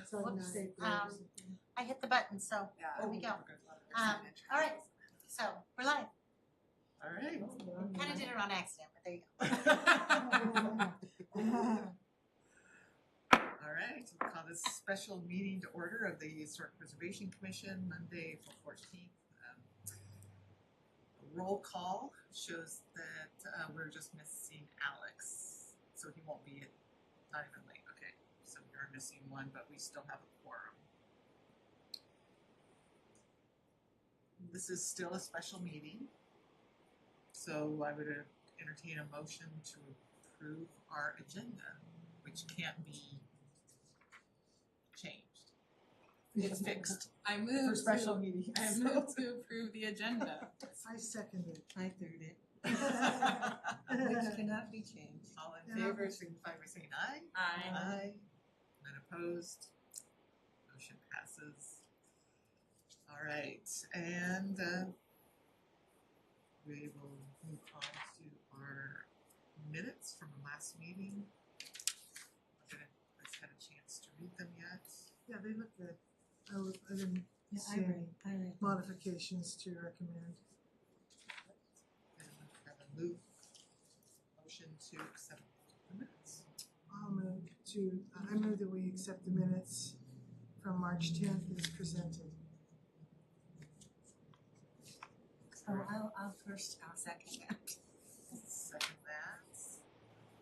So Whoops. stay I hit the button, so there we go. All right, so we're live. All right. Kind of did it on accident, but there you go. All right, we'll call this special meeting to order of the Historic Preservation Commission, Monday, April 14th. Roll call shows that we're just missing Alex, so he won't be not even late. Okay, so we're missing one, but we still have a quorum. This is still a special meeting, so I would entertain a motion to approve our agenda, which can't be changed. It's fixed. I move For special to, meetings. I move to approve the agenda. I second it. I third it, All which cannot be changed. in favor, signify by saying aye. Aye. Aye. None opposed. Motion passes. All right, and we will move on to our minutes from the last meeting. I haven't had a chance to read them yet. Yeah, they look good. I didn't Yeah, see any I read. modifications to recommend. And have a motion to accept the minutes. I move that we accept the minutes from March 10th as presented. Oh, I'll second that. Second that.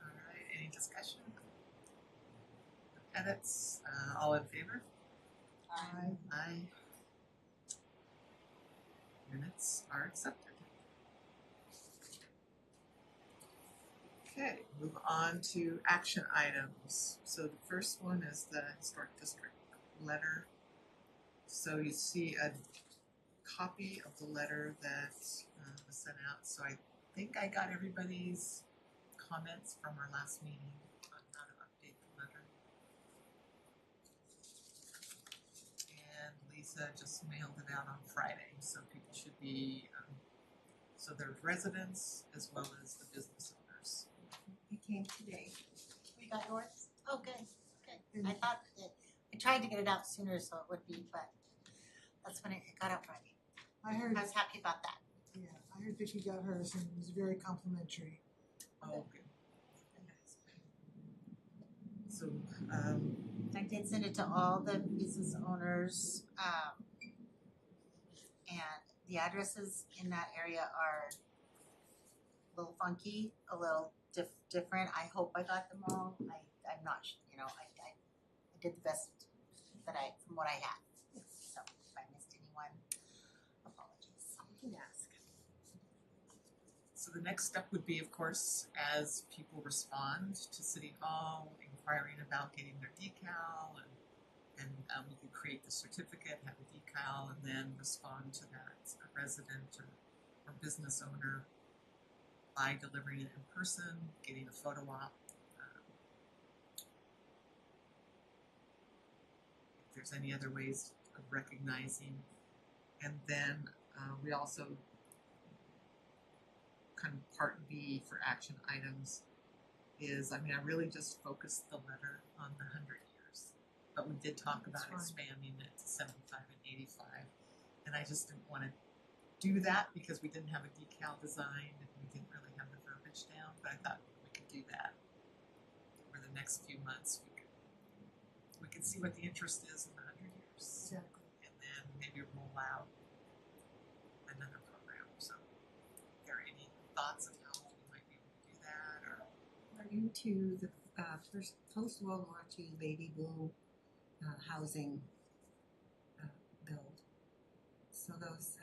All right, any discussion? Edits, all in favor? Aye. Aye. Minutes are accepted. Okay, move on to action items. So the first one is the Historic District letter. So you see a copy of the letter that was sent out. So I think I got everybody's comments from our last meeting on how to update the letter. And Lisa just mailed it out on Friday, so people should be, so there's residents as well as the business owners. It came today. We got yours? Oh, good, good. I thought I tried to get it out sooner so it would be, but that's when it got out Friday. I heard, I was happy about that. yeah, I heard Vicki got hers and it was very complimentary. Oh, good. So, I did send it to all the business owners, and the addresses in that area are a little funky, a little different. I hope I got them all. I'm not, I did the best that from what I had. So if I missed anyone, apologies. You can ask. so the next step would be, of course, as people respond to City Hall, inquiring about getting their decal, and we could create the certificate, have a decal, and then respond to that resident or business owner by delivering it in person, getting a photo op. If there's any other ways of recognizing, and then we also kind of part B for action items is, I really just focused the letter on the 100 years, but we did talk about expanding it to 75 and 85, and I just didn't want to do that because we didn't have a decal designed and we didn't really have the verbiage down, but I thought we could do that over the next few months. We could see what the interest is in the 100 years. Exactly. And then maybe roll out another program. So, are there any thoughts on how we might be able to do that? Or We're into the first post-World War II baby boom housing build. So those,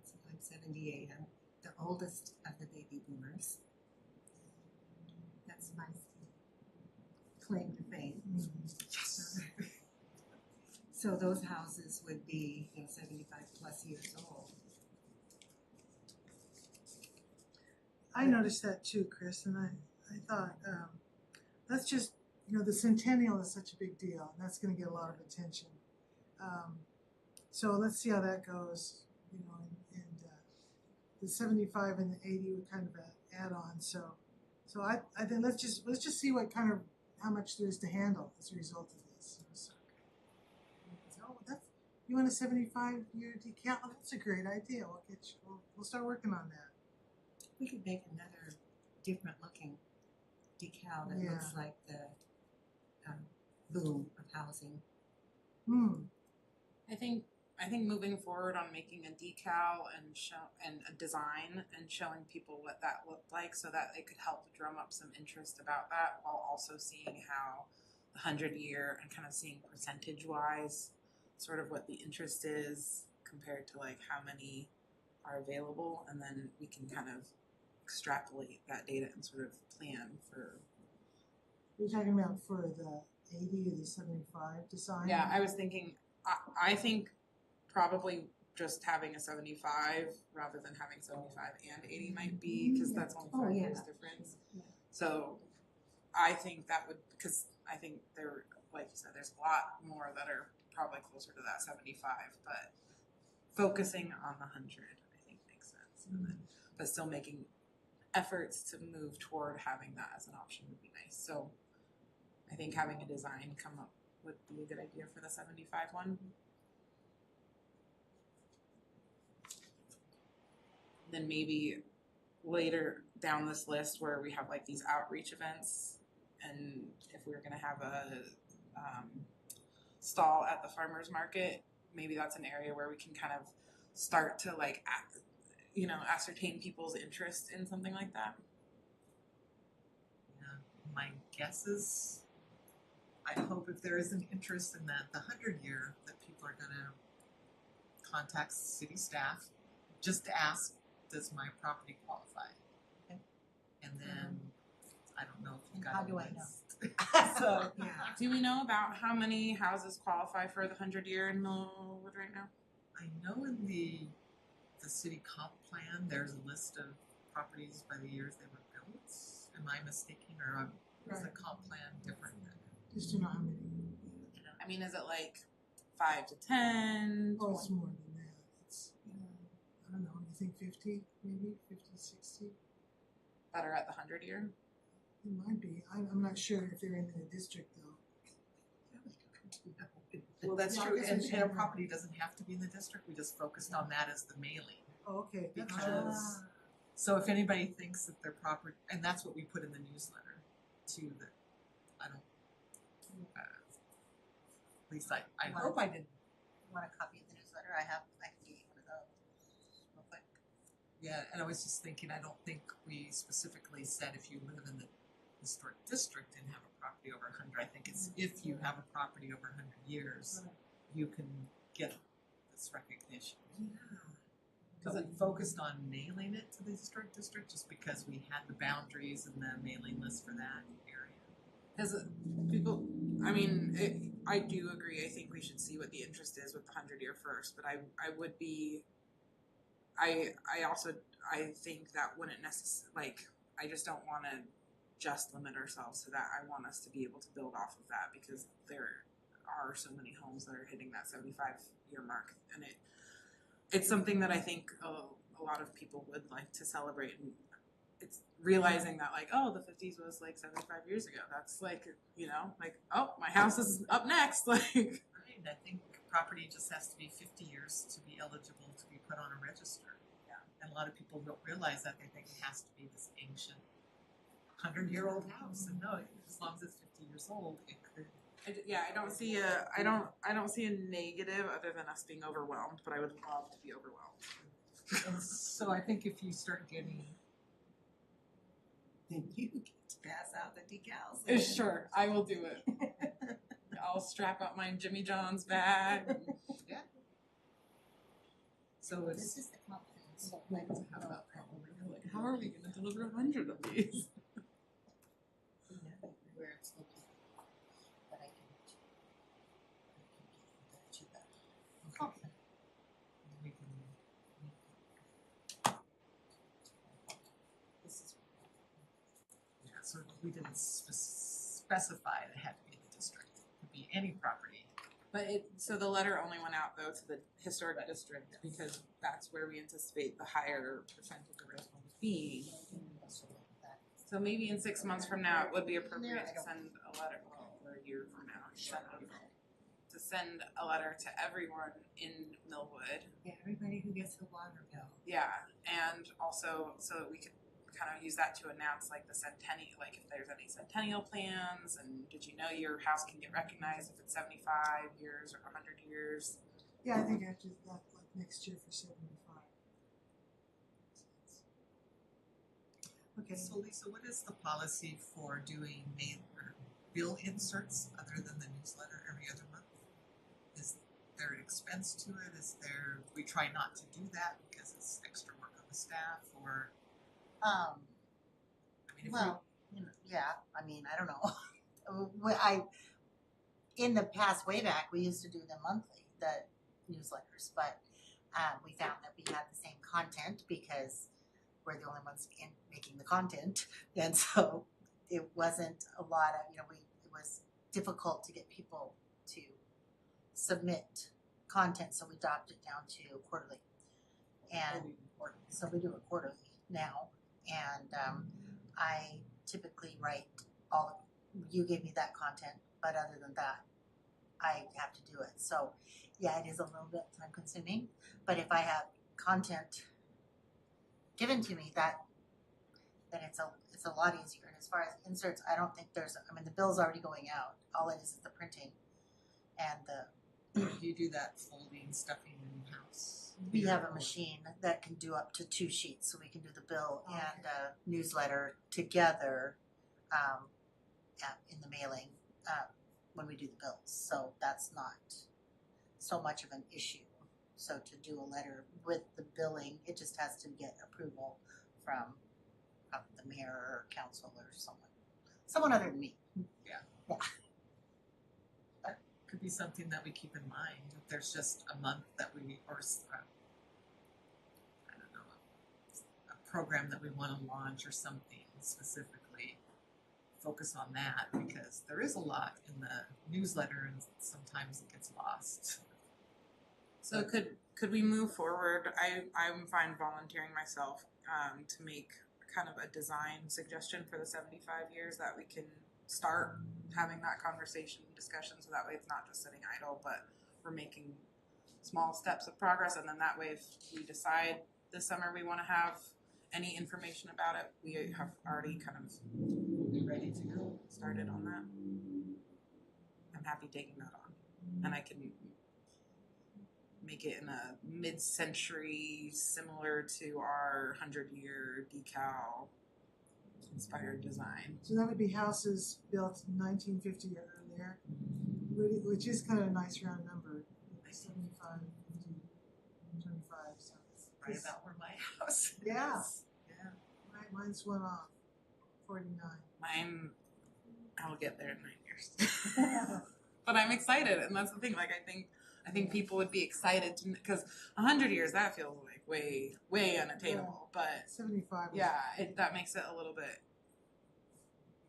so I'm 78, I'm the oldest of the baby boomers. That's my claim to fame. yes. So those houses would be 75 plus years old. I noticed that too, Chris, and I thought, let's just, the centennial is such a big deal, and that's gonna get a lot of attention. So let's see how that goes, and the 75 and the 80 were kind of an add-on, so I think let's just see what kind of, how much there is to handle as a result of this. So You want a 75-year decal? Oh, that's a great idea. We'll start working on that. We could make another different looking decal that looks like the boom of housing. I think moving forward on making a decal and a design and showing people what that looked like so that it could help drum up some interest about that while also seeing how the 100-year and kind of seeing percentage wise sort of what the interest is compared to like how many are available, and then we can kind of extrapolate that data and sort of plan for. You're talking about for the 80 or the 75 design? Yeah, I was thinking, I think probably just having a 75 rather than having 75 and 80 might be, because that's only 5 years difference. Yeah. So I think that would, because I think there, like you said, there's a lot more that are probably closer to that 75, but focusing on the 100 I think makes sense. And then, but still making efforts to move toward having that as an option would be nice. So I think having a design come up would be a good idea for the 75 one. Then maybe later down this list where we have like these outreach events, and if we were going to have a stall at the farmers market, maybe that's an area where we can kind of start to like ascertain people's interest in something like that. Yeah, my guess is, I hope if there is an interest in that, the 100-year, that people are gonna contact city staff just to ask, does my property qualify? Okay. And then, I don't know if you got How a do I know? list. So, Yeah. Do we know about how many houses qualify for the 100-year in Millwood right now? I know in the city comp plan, there's a list of properties by the years they were built. Am I mistaken, or is the comp plan different? Just to know how many. I mean, is it like 5 to 10? Oh, it's more than that. It's, I don't know, you think 50, maybe 50, 60? That are at the 100-year? It might be. I'm not sure if they're in the district though. Well, that's Yeah, I true, guess and, we should and a know. property doesn't have to be in the district, we just focused on that as the mailing. Oh, okay, that's true. Because, so if anybody thinks that their property, and that's what we put in the newsletter too, that I don't, at least I hope I didn't. You want a copy of the newsletter? I can get you one of those real quick. Yeah, and I was just thinking, I don't think we specifically said if you live in the historic district and have a property over 100. I think it's if you have a property over 100 years, you can get this recognition. Yeah. But we focused on mailing it to the historic district just because we had the boundaries and the mailing list for that area. Because people, I mean, I do agree. I think we should see what the interest is with the 100-year first. But I would be, I think that wouldn't necessarily, like, I just don't want to just limit ourselves to that. I want us to be able to build off of that because there are so many homes that are hitting that 75-year mark, and it's something that I think a lot of people would like to celebrate. And it's realizing that, like, oh, the 50s was like 75 years ago. That's like, like, oh, my house is up next. Like, Right, I think property just has to be 50 years to be eligible to be put on a register. Yeah. And a lot of people don't realize that. They think it has to be this ancient 100-year-old house. And no, as long as it's 50 years old, it could. I don't see a negative other than us being overwhelmed. But I would love to be overwhelmed. And so I think if you start getting, Then you get to pass out the decals. Sure, I will do it. I'll strap up my Jimmy John's bag. so This it's, is the comp plan. So like, how about probably Like, how are we going to deliver 100 of these? where it's located. But I can get you the comp plan. we can, This is yeah, so we didn't specify that it had to be in the district. It could be any property. But so the letter only went out though to the historic district because that's where we anticipate the higher percentage of those homes being. So maybe in 6 months from now, it would be appropriate to send a letter, or a year from now, to send a letter to everyone in Millwood. Yeah, everybody who gets a water bill. Yeah, and also so that we could kind of use that to announce like the centennial, like if there's any centennial plans, and did you know your house can get recognized if it's 75 years or 100 years? Yeah, I think after that, like next year for 75. Okay. So Lisa, what is the policy for doing mail or bill inserts other than the newsletter every other month? Is there an expense to it? Is there, we try not to do that because it's extra work on the staff, or, I mean, if Well, you know, yeah, I mean, I don't know. In the past, way back, we used to do them monthly, the newsletters, but we found that we had the same content because we're the only ones making the content, and so it wasn't a lot of, it was difficult to get people to submit content, so we dropped it down to quarterly. And so we do it quarterly now, and I typically write you gave me that content, but other than that, I have to do it. So yeah, it is a little bit time consuming, but if I have content given to me, then it's a lot easier. And as far as inserts, I don't think the bill's already going out. All it is the printing and do you do that folding, stuffing in house? we have a machine that can do up to 2 sheets, so we can do the bill and a newsletter together in the mailing when we do the bills. So that's not so much of an issue. So to do a letter with the billing, it just has to get approval from the mayor or council or someone other than me. Could be something that we keep in mind. If there's just a month that we, or I don't know, a program that we want to launch or something specifically, focus on that, because there is a lot in the newsletter and sometimes it gets lost. So could we move forward? I'm fine volunteering myself to make kind of a design suggestion for the 75 years that we can start having that conversation discussion, so that way it's not just sitting idle, but we're making small steps of progress, and then that way if we decide this summer we want to have any information about it, we have already kind of Ready to go. started on that. I'm happy taking that on, and I can make it in a mid-century, similar to our 100-year decal inspired design. So that would be houses built in 1950 or earlier, which is kind of a nice round number, 75, 50, 25. So it's Right about where my house is. Yeah. Yeah. Right, mine's one off, 49. Mine, I'll get there in 9 years. But I'm excited, and that's the thing. Like, I think people would be excited to, because 100 years, that feels like way unattainable. But 75. yeah, that makes it a little bit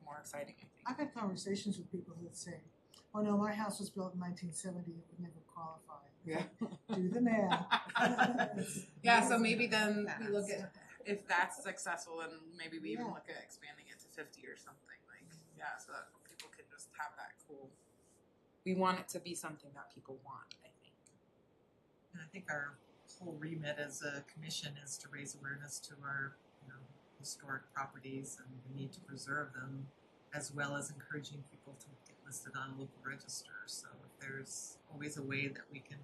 more exciting, I think. I've had conversations with people who would say, "Oh no, my house was built in 1970; it would never qualify." Yeah. Do the math. Yeah, so maybe then we look at, if that's successful, then maybe we even Yeah. look at expanding it to 50 or something. Like, yeah, so that people can just have that cool. We want it to be something that people want, I think. And I think our whole remit as a commission is to raise awareness to our, historic properties and the need to preserve them, as well as encouraging people to get listed on a local register. So if there's always a way that we can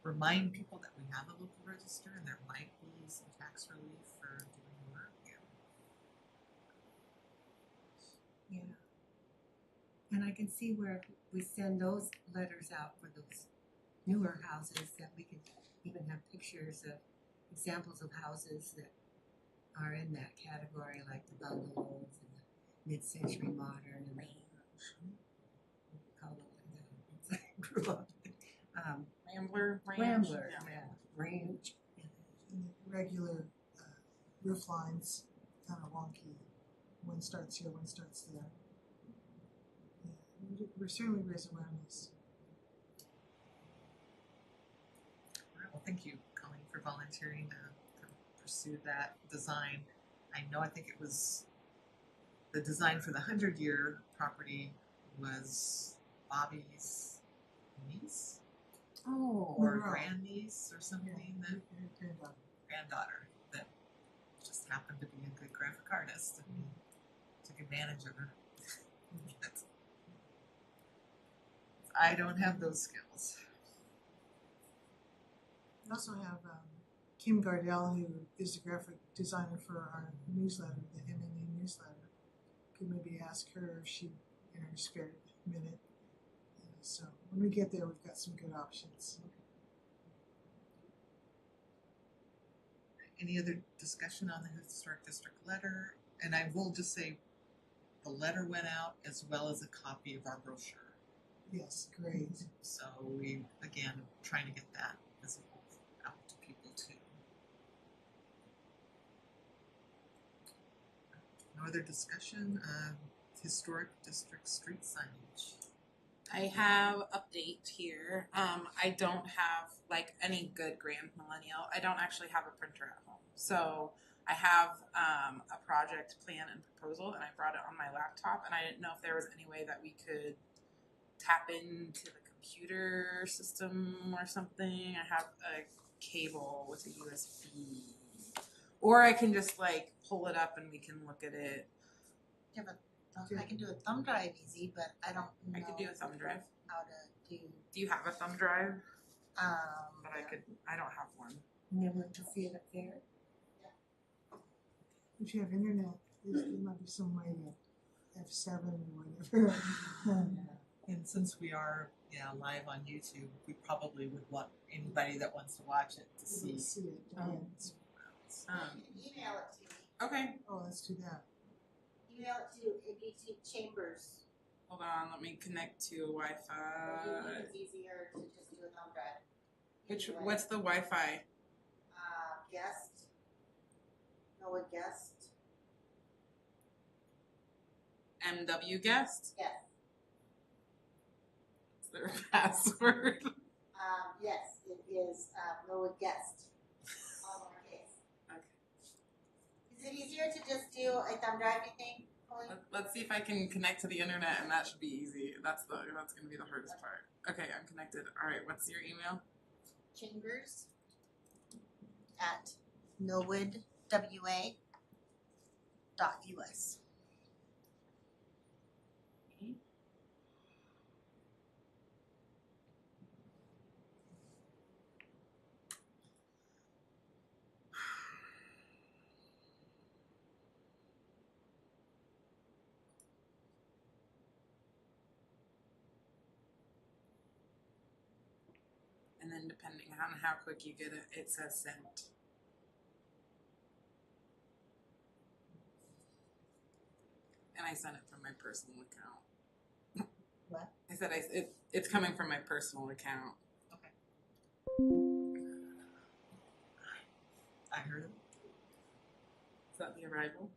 remind people that we have a local register and there might be some tax relief for doing work. Yeah. And I can see where we send those letters out for those newer houses, that we can even have pictures of examples of houses that are in that category, like the bungalows and the mid-century modern and the call it like that. I grew up. Rambler, range. Rambler, Yeah. yeah, range. And the regular roof lines, kind of wonky. One starts here, one starts there. Yeah, we're certainly raising awareness. All right, well, thank you, Colleen, for volunteering to pursue that design. I think it was the design for the 100-year property was Bobby's niece. Oh, or Monroe. grandniece or something, that Her granddaughter. granddaughter that just happened to be a good graphic artist and he took advantage of her. I don't have those skills. We also have Kim Gardell, who is the graphic designer for our newsletter, the MNE newsletter. Could maybe ask her if she, in her spare minute. So when we get there, we've got some good options. Any other discussion on the historic district letter? And I will just say the letter went out as well as a copy of our brochure. Yes, great. So we, again, trying to get that visible out to people too. No other discussion of historic district street signage. I have update here. I don't have like any good Grand Millennial. I don't actually have a printer at home. So I have a project plan and proposal, and I brought it on my laptop, and I didn't know if there was any way that we could tap into the computer system or something. I have a cable with a USB. Or I can just like pull it up and we can look at it. Yeah, but I can do a thumb drive easy, but I don't know I could do a thumb drive. how to do. Do you have a thumb drive? But Yeah. I don't have one. you able to see it up there? If you have internet, there might be some way to F7 or whatever. And since we are live on YouTube, we probably would want anybody that wants to watch it to see. See it. Um, Email it to me. Okay. Oh, let's do that. Email it to ABC Chambers. Hold on, let me connect to Wi-Fi. It's easier to just do a thumb drive. What's the Wi-Fi? Guest. Noah Guest. MW guest? Yes. Is there a password? Yes, it is Noah Guest. All lowercase. Okay. Is it easier to just do a thumb drive, you think? Chloe? Let's see if I can connect to the internet, and that should be easy. That's gonna be the hardest part. Okay, I'm connected. All right, what's your email? Chambers at millwoodwa.us. And then depending on how quick you get it, it says sent. And I sent it from my personal account. What? I said it's coming from my personal account. I heard it. Is that the arrival?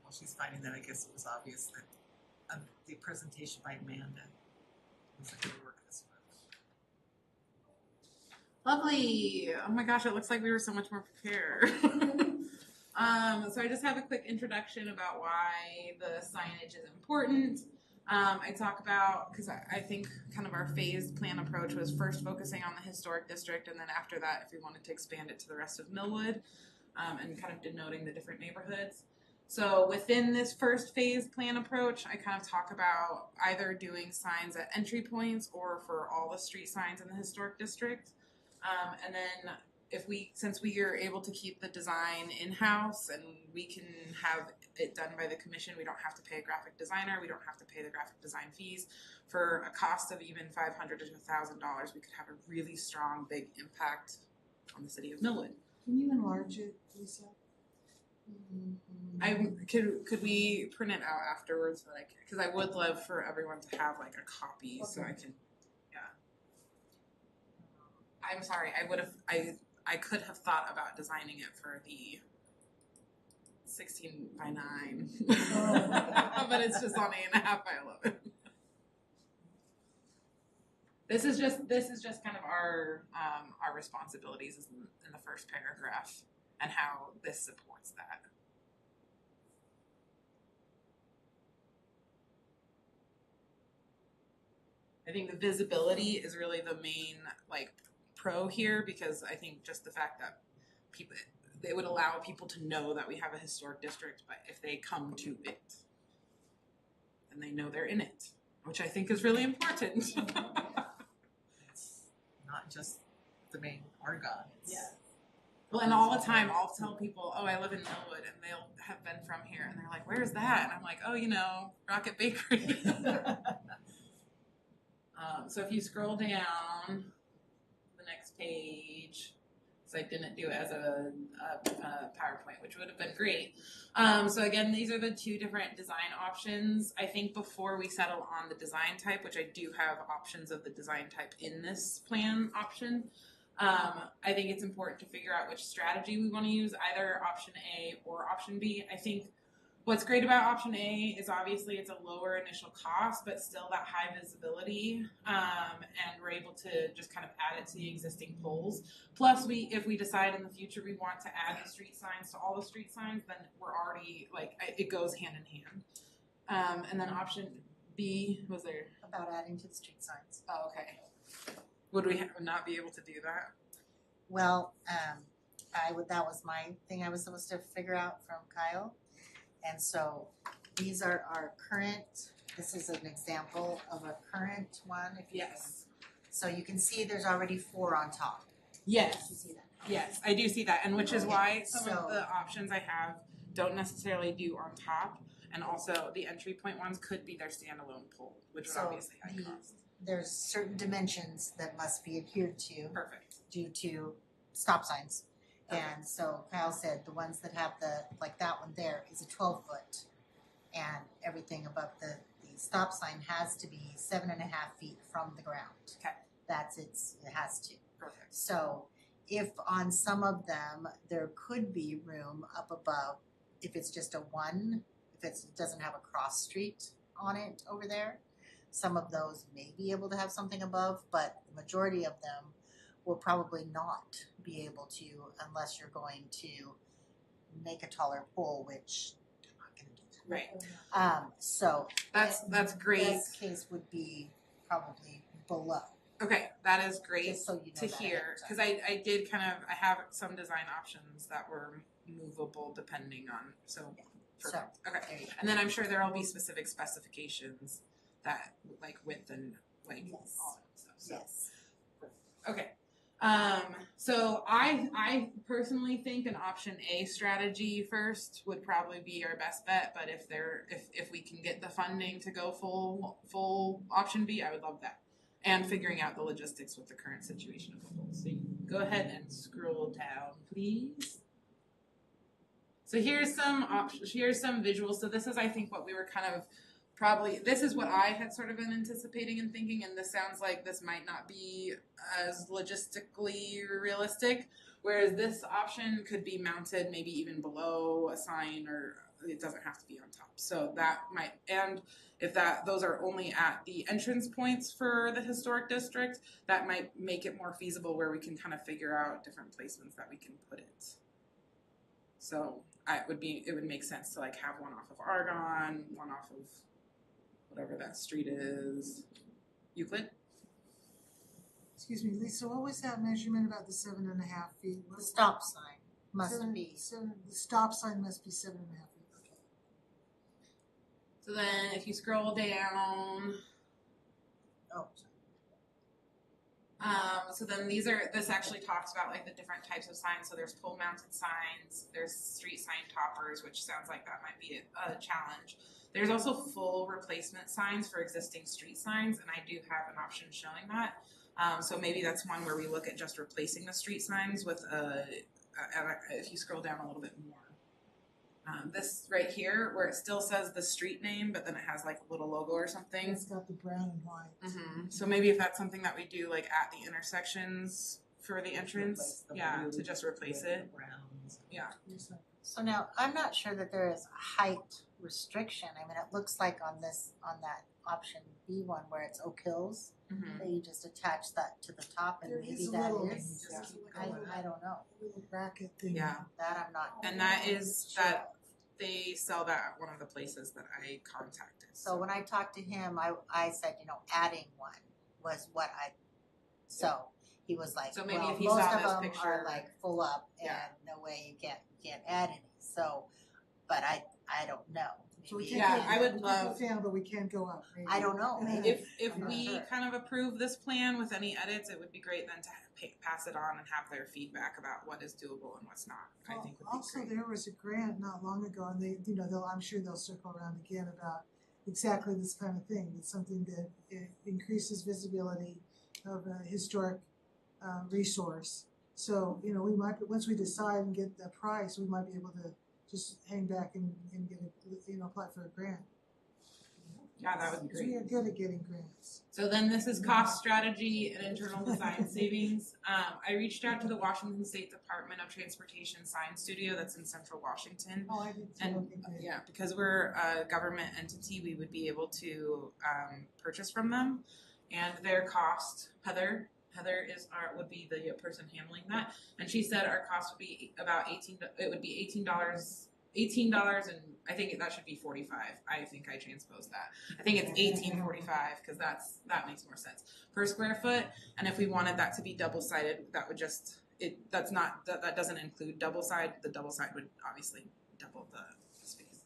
While she's finding that, I guess it was obvious that the presentation by Amanda wasn't going to work this well. Lovely. Oh my gosh, it looks like we were so much more prepared. So I just have a quick introduction about why the signage is important. I talk about, because I think kind of our phased plan approach was first focusing on the historic district, and then after that, if we wanted to expand it to the rest of Millwood, and kind of denoting the different neighborhoods. So within this first phase plan approach, I kind of talk about either doing signs at entry points or for all the street signs in the historic district. And then since we are able to keep the design in-house and we can have it done by the commission, we don't have to pay a graphic designer, we don't have to pay the graphic design fees. For a cost of even $500 to $1,000, we could have a really strong, big impact on the city of Millwood. Can you enlarge it, Lisa? Could we print it out afterwards so that because I would love for everyone to have like a copy so I can, I'm sorry, I could have thought about designing it for the 16 by 9, but it's just on 8.5 by 11. This is just kind of our responsibilities in the first paragraph and how this supports that. I think the visibility is really the main like pro here, because I think just the fact that they would allow people to know that we have a historic district, but if they come to it and they know they're in it, which I think is really important. It's not just the main Argonne. It's Well, and all the time I'll tell people, oh, I live in Millwood, and they'll have been from here, and they're like, where's that? And I'm like, oh, Rocket Bakery. So if you scroll down the next page, because I didn't do it as a PowerPoint, which would have been great. So again, these are the two different design options. I think before we settle on the design type, which I do have options of the design type in this plan option, I think it's important to figure out which strategy we want to use, either option A or option B. I think what's great about option A is obviously it's a lower initial cost, but still that high visibility, and we're able to just kind of add it to the existing poles. Plus, if we decide in the future we want to add the street signs to all the street signs, then we're already it goes hand in hand. And then option B was there About adding to the street signs. Oh, okay. Would we not be able to do that? Well, that was my thing I was supposed to figure out from Kyle. And so these are our current, this is an example of a current one. Yes. So you can see there's already 4 on top. Yes. You see that? Yes, I do see that, and which is Okay, why some of so- the options I have don't necessarily do on top, and also the entry point ones could be their standalone pole, which would So obviously add the- cost. There's certain dimensions that must be adhered to Perfect. due to stop signs. And so Kyle said the ones that have like that one there is a 12-foot, and everything above the stop sign has to be 7.5 feet from the ground. Okay. It has to. Perfect. So if on some of them, there could be room up above, if it's just a one, if it doesn't have a cross street on it over there, some of those may be able to have something above, but the majority of them will probably not be able to unless you're going to make a taller pole, which they're not gonna do. Right. So That's great. best case would be probably below, Okay, that is great just so you know to that hear, ahead of because time. I have some design options that were movable depending on, so perfect. Okay. There you go. And then I'm sure there'll be specific specifications that like width and like Yes. all that stuff. So Yes. okay. So I personally think an option A strategy first would probably be our best bet, but if we can get the funding to go full option B, I would love that. And figuring out the logistics with the current situation of the pool. So you can go ahead and scroll down, please. So here's some visuals. So this is, I think, what we were kind of this is what I had sort of been anticipating and thinking, and this sounds like this might not be as logistically realistic, whereas this option could be mounted maybe even below a sign, or it doesn't have to be on top. So that might, and if those are only at the entrance points for the historic district, that might make it more feasible where we can kind of figure out different placements that we can put it. So it would make sense to like have one off of Argonne, one off of whatever that street is. Euclid? Excuse me, Lisa, what was that measurement about the 7.5 feet? The stop sign must be. The stop sign must be 7.5 feet, okay. So then if you scroll down, Oh, so then this actually talks about like the different types of signs. So there's pole mounted signs, there's street sign toppers, which sounds like that might be a challenge. There's also full replacement signs for existing street signs, and I do have an option showing that. So maybe that's one where we look at just replacing the street signs with if you scroll down a little bit more. This right here, where it still says the street name, but then it has like a little logo or something. It's got the brown and white. So maybe if that's something that we do like at the intersections for the Replace entrance, the yeah, blue to just replace with it. the browns. Yeah. So now, I'm not sure that there is a height restriction. I mean, it looks like on that option B one where it's Oak Hills, Mhm. that you just attach that to the top and There maybe is a that little- is, yeah. I don't know. Little bracket thing. Yeah. That I'm not. And that is sure that of. they sell that at one of the places that I contacted. So when I talked to him, I said, adding one was what so he was like, So maybe well, if he most saw of this them picture- are like full up and Yeah. no way you can't add any. So, but I don't know. So we Maybe- can't Yeah, go, I would we can love- go down, but we can't go up. Maybe. I don't know. Maybe. If I'm not we sure. kind of approve this plan with any edits, it would be great then to pass it on and have their feedback about what is doable and what's not. I think would be Also, great. there was a grant not long ago, and they, I'm sure they'll circle around again about exactly this kind of thing. It's something that increases visibility of a historic resource. So, we might, once we decide and get the price, we might be able to just hang back and get apply for a grant. Yeah, that would be Because we great. are good at getting grants. So then this is cost strategy and internal design savings. I reached out to the Washington State Department of Transportation Sign Studio that's in Central Washington. Oh, I did too. And Okay, good. yeah, because we're a government entity, we would be able to purchase from them. And their cost, Heather would be the person handling that, and she said our cost would be about $18, and I think that should be 45. I think I transposed that. I think it's 18.45 because that makes more sense per square foot. And if we wanted that to be double sided, that would just that doesn't include double side. The double side would obviously double the space.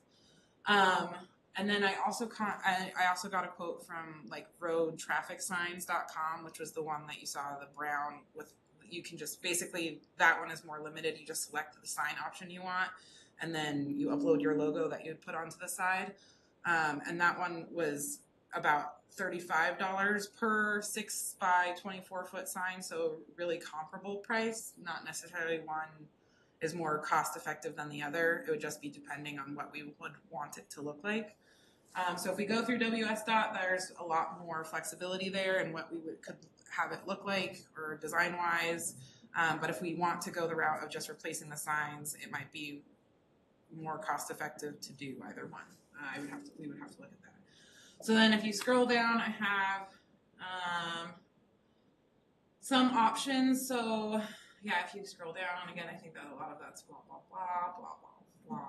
And then I also got a quote from like roadtrafficsigns.com, which was the one that you saw, the brown with, you can just basically, that one is more limited. You just select the sign option you want, and then you upload your logo that you would put onto the side. And that one was about $35 per 6 by 24 foot sign. So really comparable price, not necessarily one is more cost effective than the other. It would just be depending on what we would want it to look like. So if we go through WSDOT, there's a lot more flexibility there and what we could have it look like or design wise. But if we want to go the route of just replacing the signs, it might be more cost effective to do either one. We would have to look at that. So then if you scroll down, I have some options. So yeah, if you scroll down, again, I think that a lot of that's blah, blah, blah, blah, blah,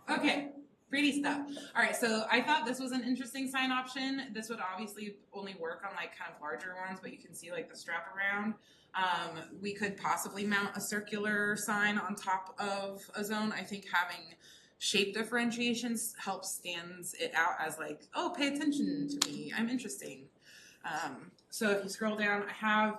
blah. Okay, pretty stuff. All right, so I thought this was an interesting sign option. This would obviously only work on like kind of larger ones, but you can see like the strap around. We could possibly mount a circular sign on top of a zone. I think having shape differentiations helps stands it out as like, oh, pay attention to me, I'm interesting. So if you scroll down, I have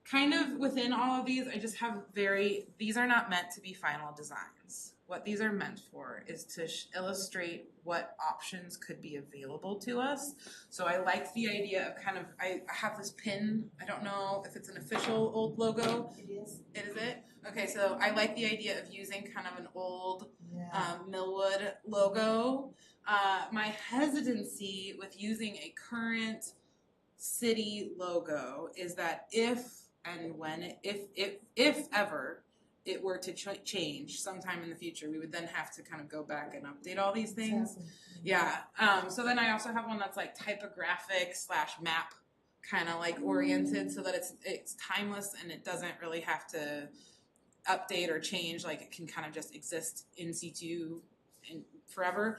kind of within all of these, I just have these are not meant to be final designs. What these are meant for is to illustrate what options could be available to us. So I liked the idea of kind of, I have this pin, I don't know if it's an official old logo. It is. Is it? Okay, so I like the idea of using kind of an old Yeah. Millwood logo. My hesitancy with using a current city logo is that if ever it were to change sometime in the future, we would then have to kind of go back and update all these things. Exactly. Yeah. So then I also have one that's like typographic / map kind of like oriented, so that it's timeless and it doesn't really have to update or change. Like it can kind of just exist in situ and forever.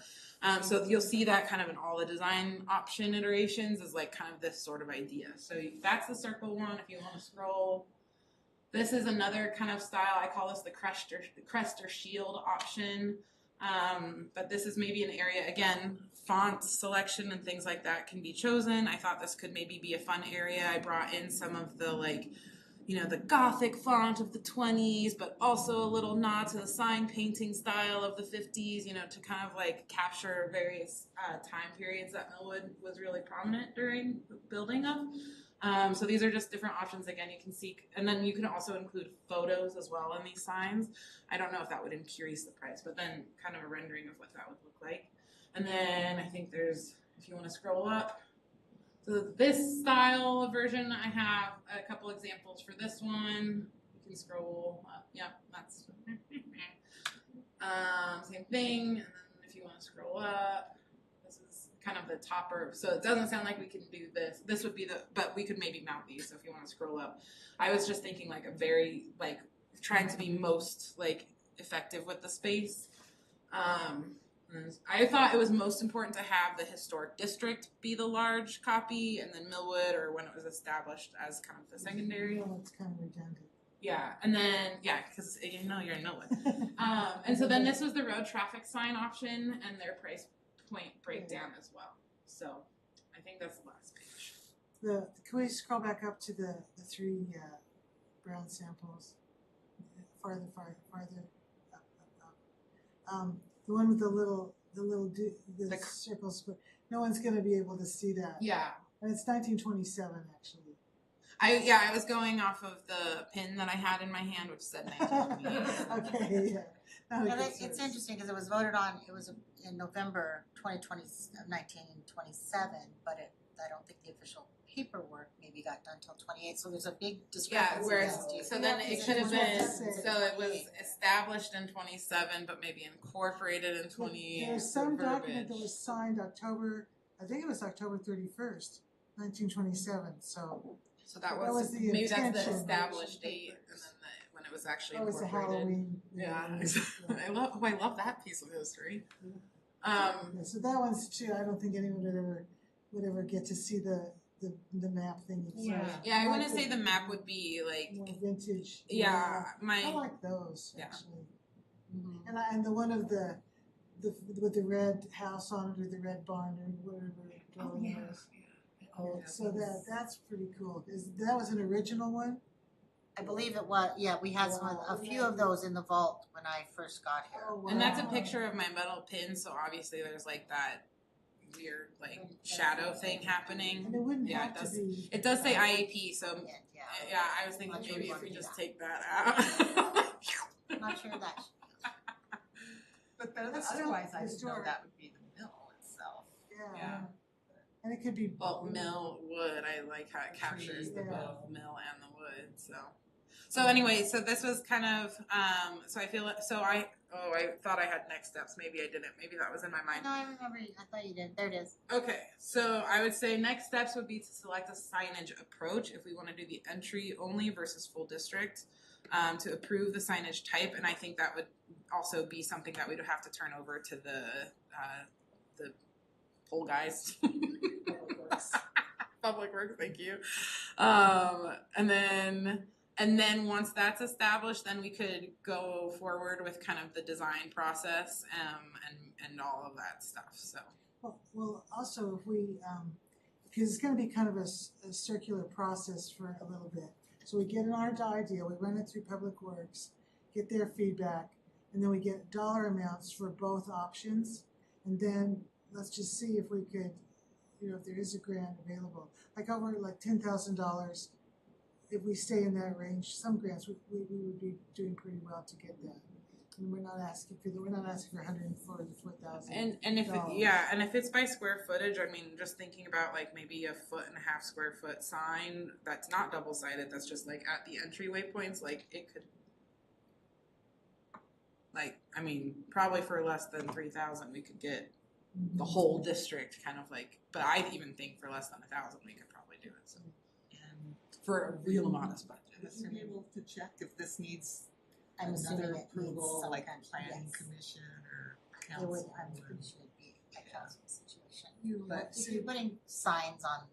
So you'll see that kind of in all the design option iterations is like kind of this sort of idea. So that's the circle one. If you want to scroll, this is another kind of style. I call this the crest or shield option. But this is maybe an area, again, font selection and things like that can be chosen. I thought this could maybe be a fun area. I brought in some of the like, the Gothic font of the 20s, but also a little nod to the sign painting style of the 50s, to kind of like capture various time periods that Millwood was really prominent during the building of. So these are just different options. Again, you can see, and then you can also include photos as well in these signs. I don't know if that would increase the price, but then kind of a rendering of what that would look like. And then I think there's, if you want to scroll up, So this style of version, I have a couple examples for this one. You can scroll up. Yep, that's same thing. And then if you want to scroll up, this is kind of the topper. So it doesn't sound like we can do this. This would be but we could maybe mount these. So if you want to scroll up, I was just thinking like a very like trying to be most like effective with the space. I thought it was most important to have the historic district be the large copy, and then Millwood, or when it was established, as kind of the secondary. Well, it's kind of redundant. Yeah, and then because you're in Millwood. And so then this was the road traffic sign option and their price point breakdown as well. So I think that's the last page. Can we scroll back up to the three brown samples? Farther up. The one with the circles, but no one's going to be able to see that. Yeah. And it's 1927 actually. I was going off of the pin that I had in my hand, which said 1928. Okay, yeah. And it's interesting because it was voted on, it was in November 1927, but I don't think the official paperwork maybe got done till 28, so there's a big discrepancy. So then it could have been, so it was established in 27, but maybe incorporated in 28. There's some document that was signed October 31st, 1927, so that was was the maybe that's intention. the established date, and then when it was actually that was the incorporated. Halloween. Yeah, I love that piece of history. Yeah, so that one's too. I don't think anyone would ever get to see the map thing. Yeah, I wouldn't say the map would be like more vintage. Yeah, I like those actually. Mm-hmm. And the one of the with the red house on it or the red barn or whatever dwelling was. Oh, So that's pretty cool. That was an original one? I believe it was, yeah, we had a few of those in the vault when I first got here. Oh, wow. And that's a picture of my metal pin, so obviously there's like that weird like shadow thing happening. And it wouldn't Yeah, have to be. It does say IAP, so Yeah. I was thinking Not sure maybe we if we wanna do just that. take that out. I'm not sure that. But That's still otherwise, I didn't know historic. that would be the mill itself. Yeah. And it could be. Well, mill wood, I like how it captures the Yeah. both mill and the wood. So anyway, so this was kind of so I feel I thought I had next steps. Maybe I didn't. Maybe that was in my mind. No, I remember, I thought you did. There it is. Okay, so I would say next steps would be to select a signage approach if we want to do the entry only versus full district, to approve the signage type, and I think that would also be something that we'd have to turn over to the poll guys. Public Works, thank you. And then once that's established, then we could go forward with kind of the design process and all of that stuff. So. Well, also if we, because it's going to be kind of a circular process for a little bit. So we get our idea, we run it through Public Works, get their feedback, and then we get dollar amounts for both options. And then let's just see if we could, if there is a grant available, like over like $10,000. If we stay in that range, some grants we would be doing pretty well to get that. And we're not asking for $144,000. And if it's by square footage, I mean, just thinking about like maybe 1.5 square foot sign that's not double sided, that's just like at the entryway points, like it could, like I mean, probably for less than 3,000 we could get the whole district kind of like. But I even think for less than 1,000 we could probably do it. So. For a real modest budget. Would you be able to check if this needs I'm assuming another it needs approval, some like kind of, planning yes. commission or It would, council? I'm pretty sure it'd be a council situation. But If you're putting signs on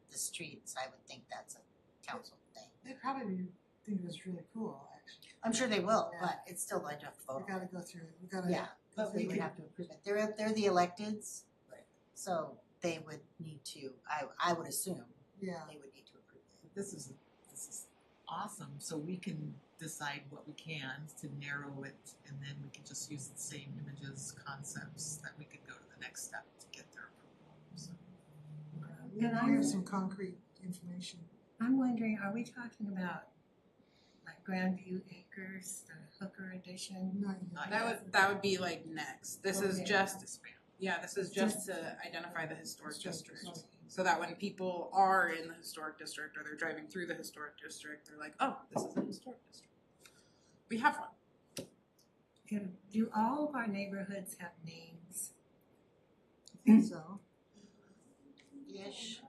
the streets, I would think that's a council thing. they probably think it was really cool, actually. I'm sure they will, Yeah. but it's still going to have to vote. We gotta go through it. We gotta. Yeah, but we would have to approve it. They're the electeds, so they would need to, I would assume, Yeah. they would need to approve it. This is awesome, so we can decide what we can to narrow it, and then we can just use the same images, concepts, that we could go to the next step to get their approval, so. We have some concrete information. I'm wondering, are we talking about like Grandview Acres, the Hooker edition? Not yet. That would be like next. This is Okay. just to identify the historic That's right. district. So that when people are in the historic district or they're driving through the historic district, they're like, oh, this is a historic district. We have one. Do all of our neighborhoods have names? I think so. Ish.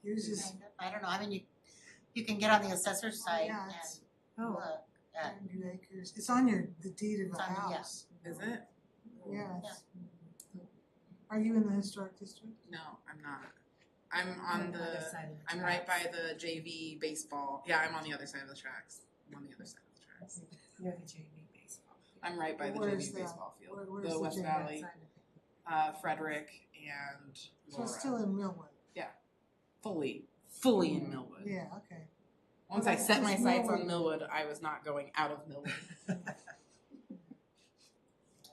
Yours is Kind of. I don't know, I mean, you can get on the assessor's site Yeah, and it's- Oh, look at, 100 acres. It's on the deed of It's the on the- yeah. house. Is it? Yeah. it's- Are you in the historic district? No, I'm not. I'm on the other the, side of the I'm right tracks. by the JV baseball. Yeah, I'm on the other side of the tracks. I'm on the other side of the tracks. You're the JV baseball. I'm right by the Where JV is that? baseball field. Where's The the West JV? Valley, Side of Frederick and So Laura. it's still in Millwood. Fully in Millwood. Yeah, okay. Once Well, I that's set my just sights on Millwood. Millwood, I was not going out of Millwood.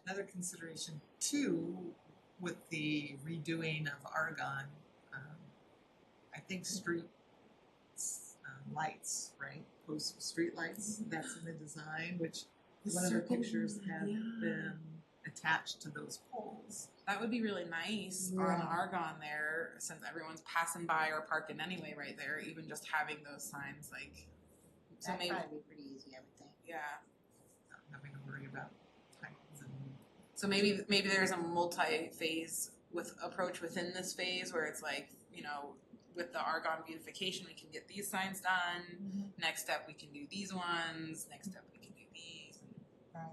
Another consideration too, with the redoing of Argonne, I think street lights, right? Post street lights, that's in the design, which one of the pictures had been attached to those poles. That would be really nice on Yeah. Argonne there, since everyone's passing by or parking anyway right there, even just having those signs like, so that'd maybe, probably be pretty easy, I would think. yeah. Not having to worry about heights and So maybe there's a multi-phase with approach within this phase where it's like, you know, with the Argonne beautification, we can get these signs done. Next step, we can do these ones. Next step, we can do these. Right.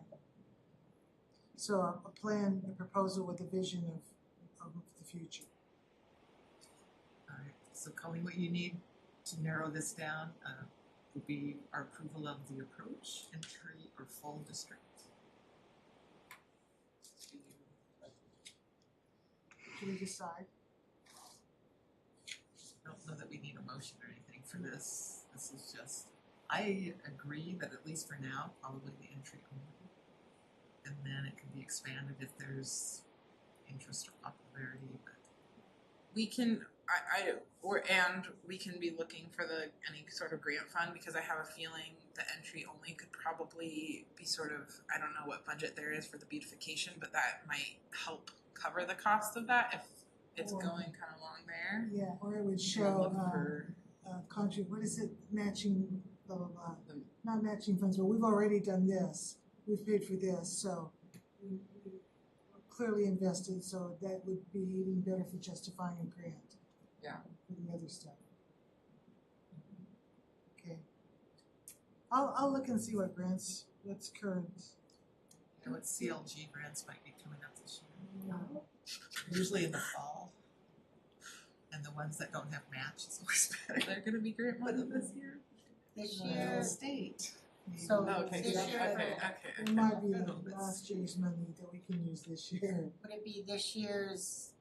So a plan, a proposal with a vision of the future. Alright, so Colleen, what you need to narrow this down, would be our approval of the approach, entry, or full district. Do you- Should we decide? I don't know that we need a motion or anything for this, this is just, I agree that at least for now, probably the entry only. And then it can be expanded if there's interest or popularity, but We can, we can be looking for any sort of grant fund because I have a feeling the entry only could probably be sort of, I don't know what budget there is for the beautification, but that might help cover the cost of that if it's Or- going kind of along there. Yeah, or it would We'll show, look for what is it, matching, blah, blah, blah. the- Not matching funds, but we've already done this, we've paid for this, so we're clearly invested, so that would be even better for justifying a grant. Yeah. For the other stuff. Okay. I'll look and see what grants, what's current. you know what CLG grants might be coming up this year. Usually in the fall. And the ones that don't have match is always better. They're gonna be grant money this year. This Well, year, state. so Okay, this that- year, okay. It might be No, that's- last year's money that we can use this year. would it be this year's,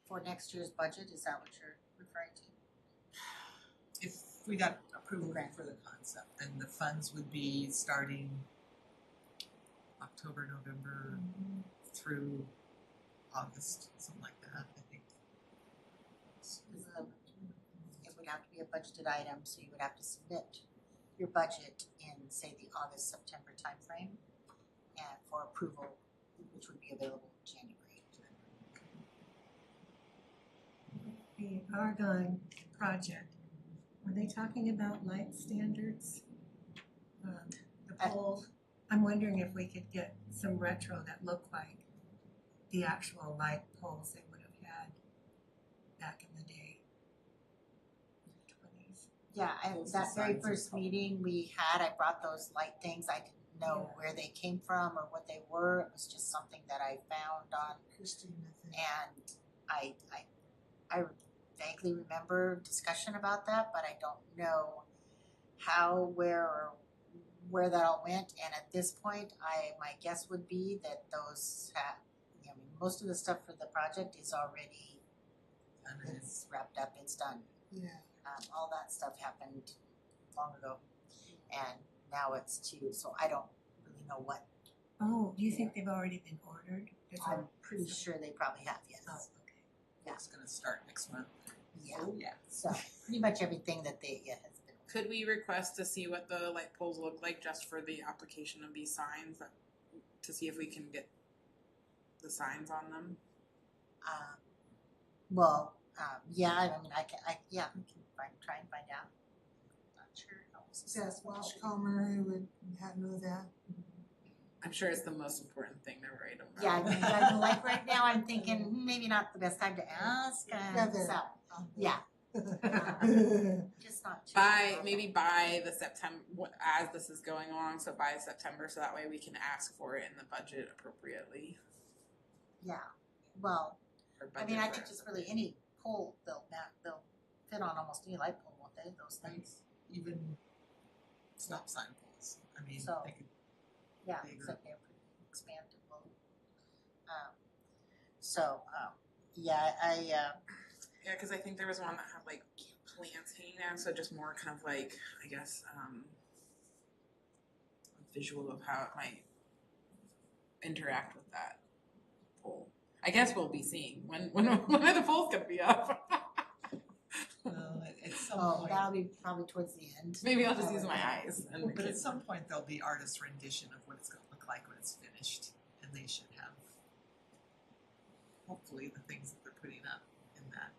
for next year's budget, is that what you're referring to? If we got approval for the concept, then the funds would be starting October, November through August, something like that, I think. It would have to be a budgeted item, so you would have to submit your budget in, say, the August, September timeframe, and for approval, which would be available in January. the Argonne project, were they talking about light standards? The poles, I'm wondering if we could get some retro that look like the actual light poles they would have had back in the day. 20s. Yeah, and Those that very designs are first cool. meeting we had, I brought those light things, I didn't know where they came from or what they were, it was just something that I found on, Christine, I think. and I vaguely remember discussion about that, but I don't know how, where that all went, and at this point, my guess would be that those most of the stuff for the project is already, And it's wrapped up, it's done. Yeah, All that stuff happened long ago, and now it's so I don't really know what. Oh, do you think they've already been ordered? I'm pretty sure they probably have, yes. Oh, okay. it's gonna start next month. Yeah, Oh, yeah. so pretty much everything that has been. Could we request to see what the light poles look like just for the application of these signs, to see if we can get the signs on them? Well, Yeah, I mean, yeah, we can try and find out. Not sure. how this is- That's Welshcomber who would know that. I'm sure it's the most important thing to write about. Yeah, I mean, like right now, I'm thinking maybe not the best time to ask, Yeah, there. so, yeah, just not too. Maybe by the September, as this is going along, so by September, so that way we can ask for it in the budget appropriately. Yeah, well, Or I mean, budget I for think it. just really any pole, they'll fit on almost any light pole, won't they, those things? Even stop sign poles, I mean, So- they could, Yeah, Bigger. except they're pretty expandable. Yeah, Yeah, because I think there was one that had like plants hanging down, so just more kind of like, I guess, a visual of how it might interact with that pole. I guess we'll be seeing when are the poles gonna be up? well, at some oh, point. that'll be probably towards the end. Maybe I'll just use my eyes and But at some point, there'll be artist rendition of what it's gonna look like when it's finished, and they should have hopefully the things that they're putting up in that.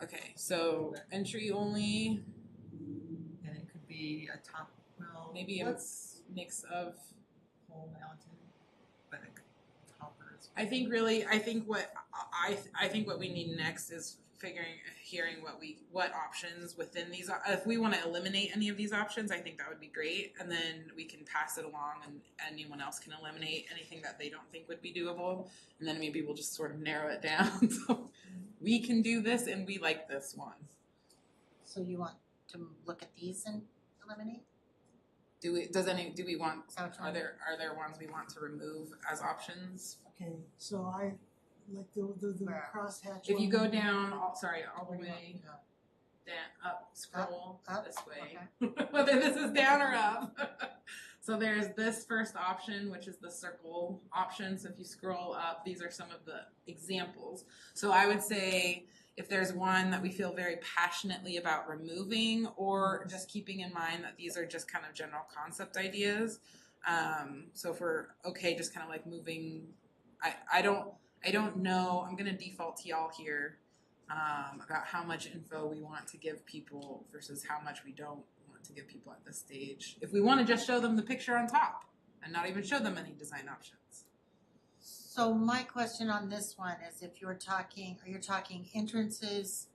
Okay, so entry only, And it could be a top, well, maybe a let's mix of. pole mounted, but a topper is. I think what we need next is hearing what options within these, if we want to eliminate any of these options, I think that would be great, and then we can pass it along, and anyone else can eliminate anything that they don't think would be doable, and then maybe we'll just sort of narrow it down. So we can do this, and we like this one. So you want to look at these and eliminate? Do we want? Is that what you Are want? there ones we want to remove as options? Okay, so I like the Where? crosshatch. If you one. go down, all the Where do you want way to go? down, up, scroll Up, this way. Whether this is down or up. So there's this first option, which is the circle option. So if you scroll up, these are some of the examples. So I would say if there's one that we feel very passionately about removing, or just keeping in mind that these are just kind of general concept ideas. So if we're okay, just kind of like moving, I don't know, I'm gonna default to y'all here, about how much info we want to give people versus how much we don't want to give people at this stage. If we wanna just show them the picture on top and not even show them any design options. So my question on this one is if you're talking entrances,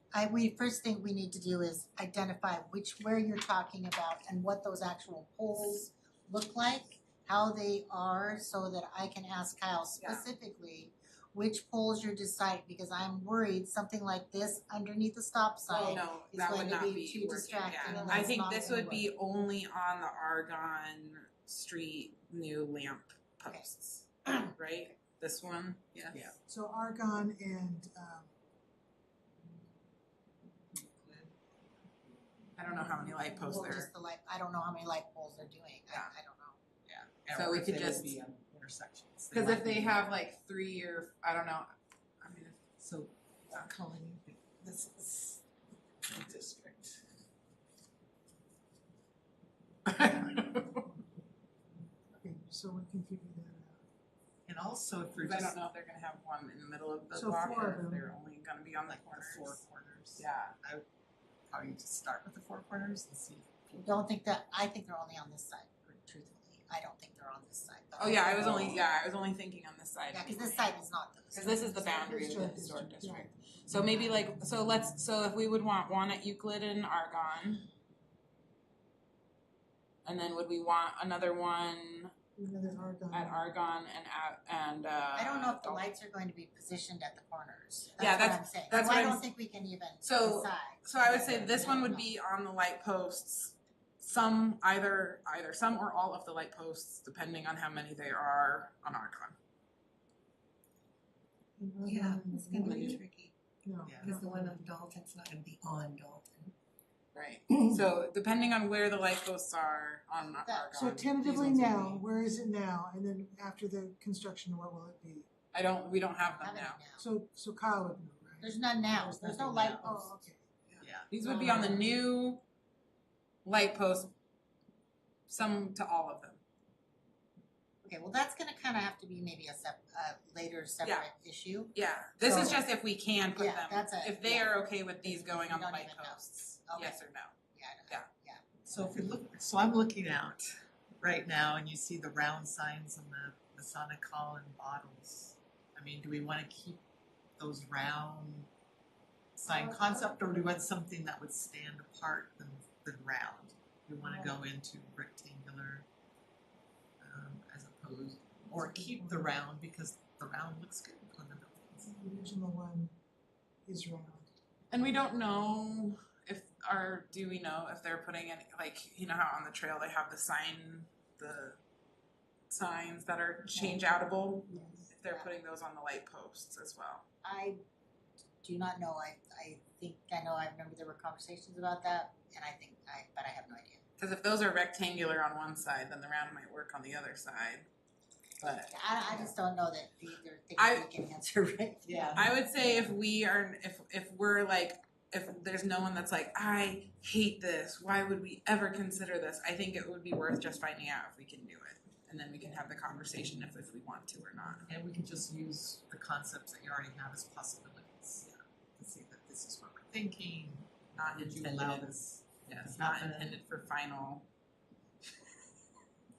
first thing we need to do is identify where you're talking about and what those actual poles look like, how they are, so that I can ask Kyle specifically which poles you're deciding, because I'm worried something like this underneath the stop sign. No, it's that going would to not be be too working, distracting, yeah. and I that's think not this gonna would be only on the Argonne Street new lamp posts, right? This one, yes. Yeah. So Argonne and I don't know how many light posts Well, there. just the light, I don't know how many light poles they're doing, Yeah. I don't know. Yeah. So Or we if could they would just- be on intersections. Because might if they be- have like 3 or, I don't know, I mean, So, Colleen, this is a district. okay, so we can figure that And also if we're because I just don't know if they're gonna have one in the middle of the So block, 4 or of if them. they're only gonna be on the like the corners. four corners. Yeah. I would probably just start with the four corners and see. I don't think that, I think they're only on this side, truthfully, I don't think they're on this side. but Oh yeah, I was only thinking on this side. Yeah, cause this side is not those. Because this is the boundary of the Historic historic district, district. So maybe like, so if we would want one at Euclid and Argonne. And then would we want another one another Argonne. at Argonne and I don't know if the lights are going to be positioned at the corners, Yeah, that's what I'm saying, that's so what I I'm don't think we can even So- decide. So I would say this one would be on the light posts. Some either some or all of the light posts, depending on how many there are on Argonne. And Yeah, Argonne, it's gonna be maybe- tricky, No. Yeah. because the one on Dalton's not gonna be on Dalton. Right. So depending on where the light posts are on Argonne. So these tentatively ones would now, be- where is it now? And then after the construction, what will it be? we don't have them Having it now. now. So Kyle would know, right? There's none now, there's no nothing light now. posts. Oh, okay. Yeah. These would be on the new light posts, some to all of them. Okay, well, that's gonna kinda have to be maybe later separate issue. Yeah, this is So- just if we can put Yeah, them, that's if they are okay with these going We on the don't light even know. posts, Okay. yes or no? Yeah. So if you look, so I'm looking out right now and you see the round signs and the Masonic Hall and bottles. I mean, do we wanna keep those round sign concept, or do we want something that would stand apart than round? Do we wanna go into rectangular, as opposed, or keep the round because the round looks good on the buildings? The original one is round. And we don't know if, or do we know if they're putting any, like, you know how on the trail they have the signs that are change outable? If they're putting those on the light posts as well. I do not know, I think, I know, I remember there were conversations about that, and but I have no idea. Cause if those are rectangular on one side, then the round might work on the other side, but. I just don't know that they're I- thinking we can answer right. Yeah. I would say if we're like, if there's no one that's like, I hate this, why would we ever consider this? I think it would be worth just finding out if we can do it. And then we can have the conversation if we want to or not. And we can just use the concepts that you already have as possibilities. Yeah. To see that this is what we're thinking, Not would you intended, allow this? Yeah, it's not intended for final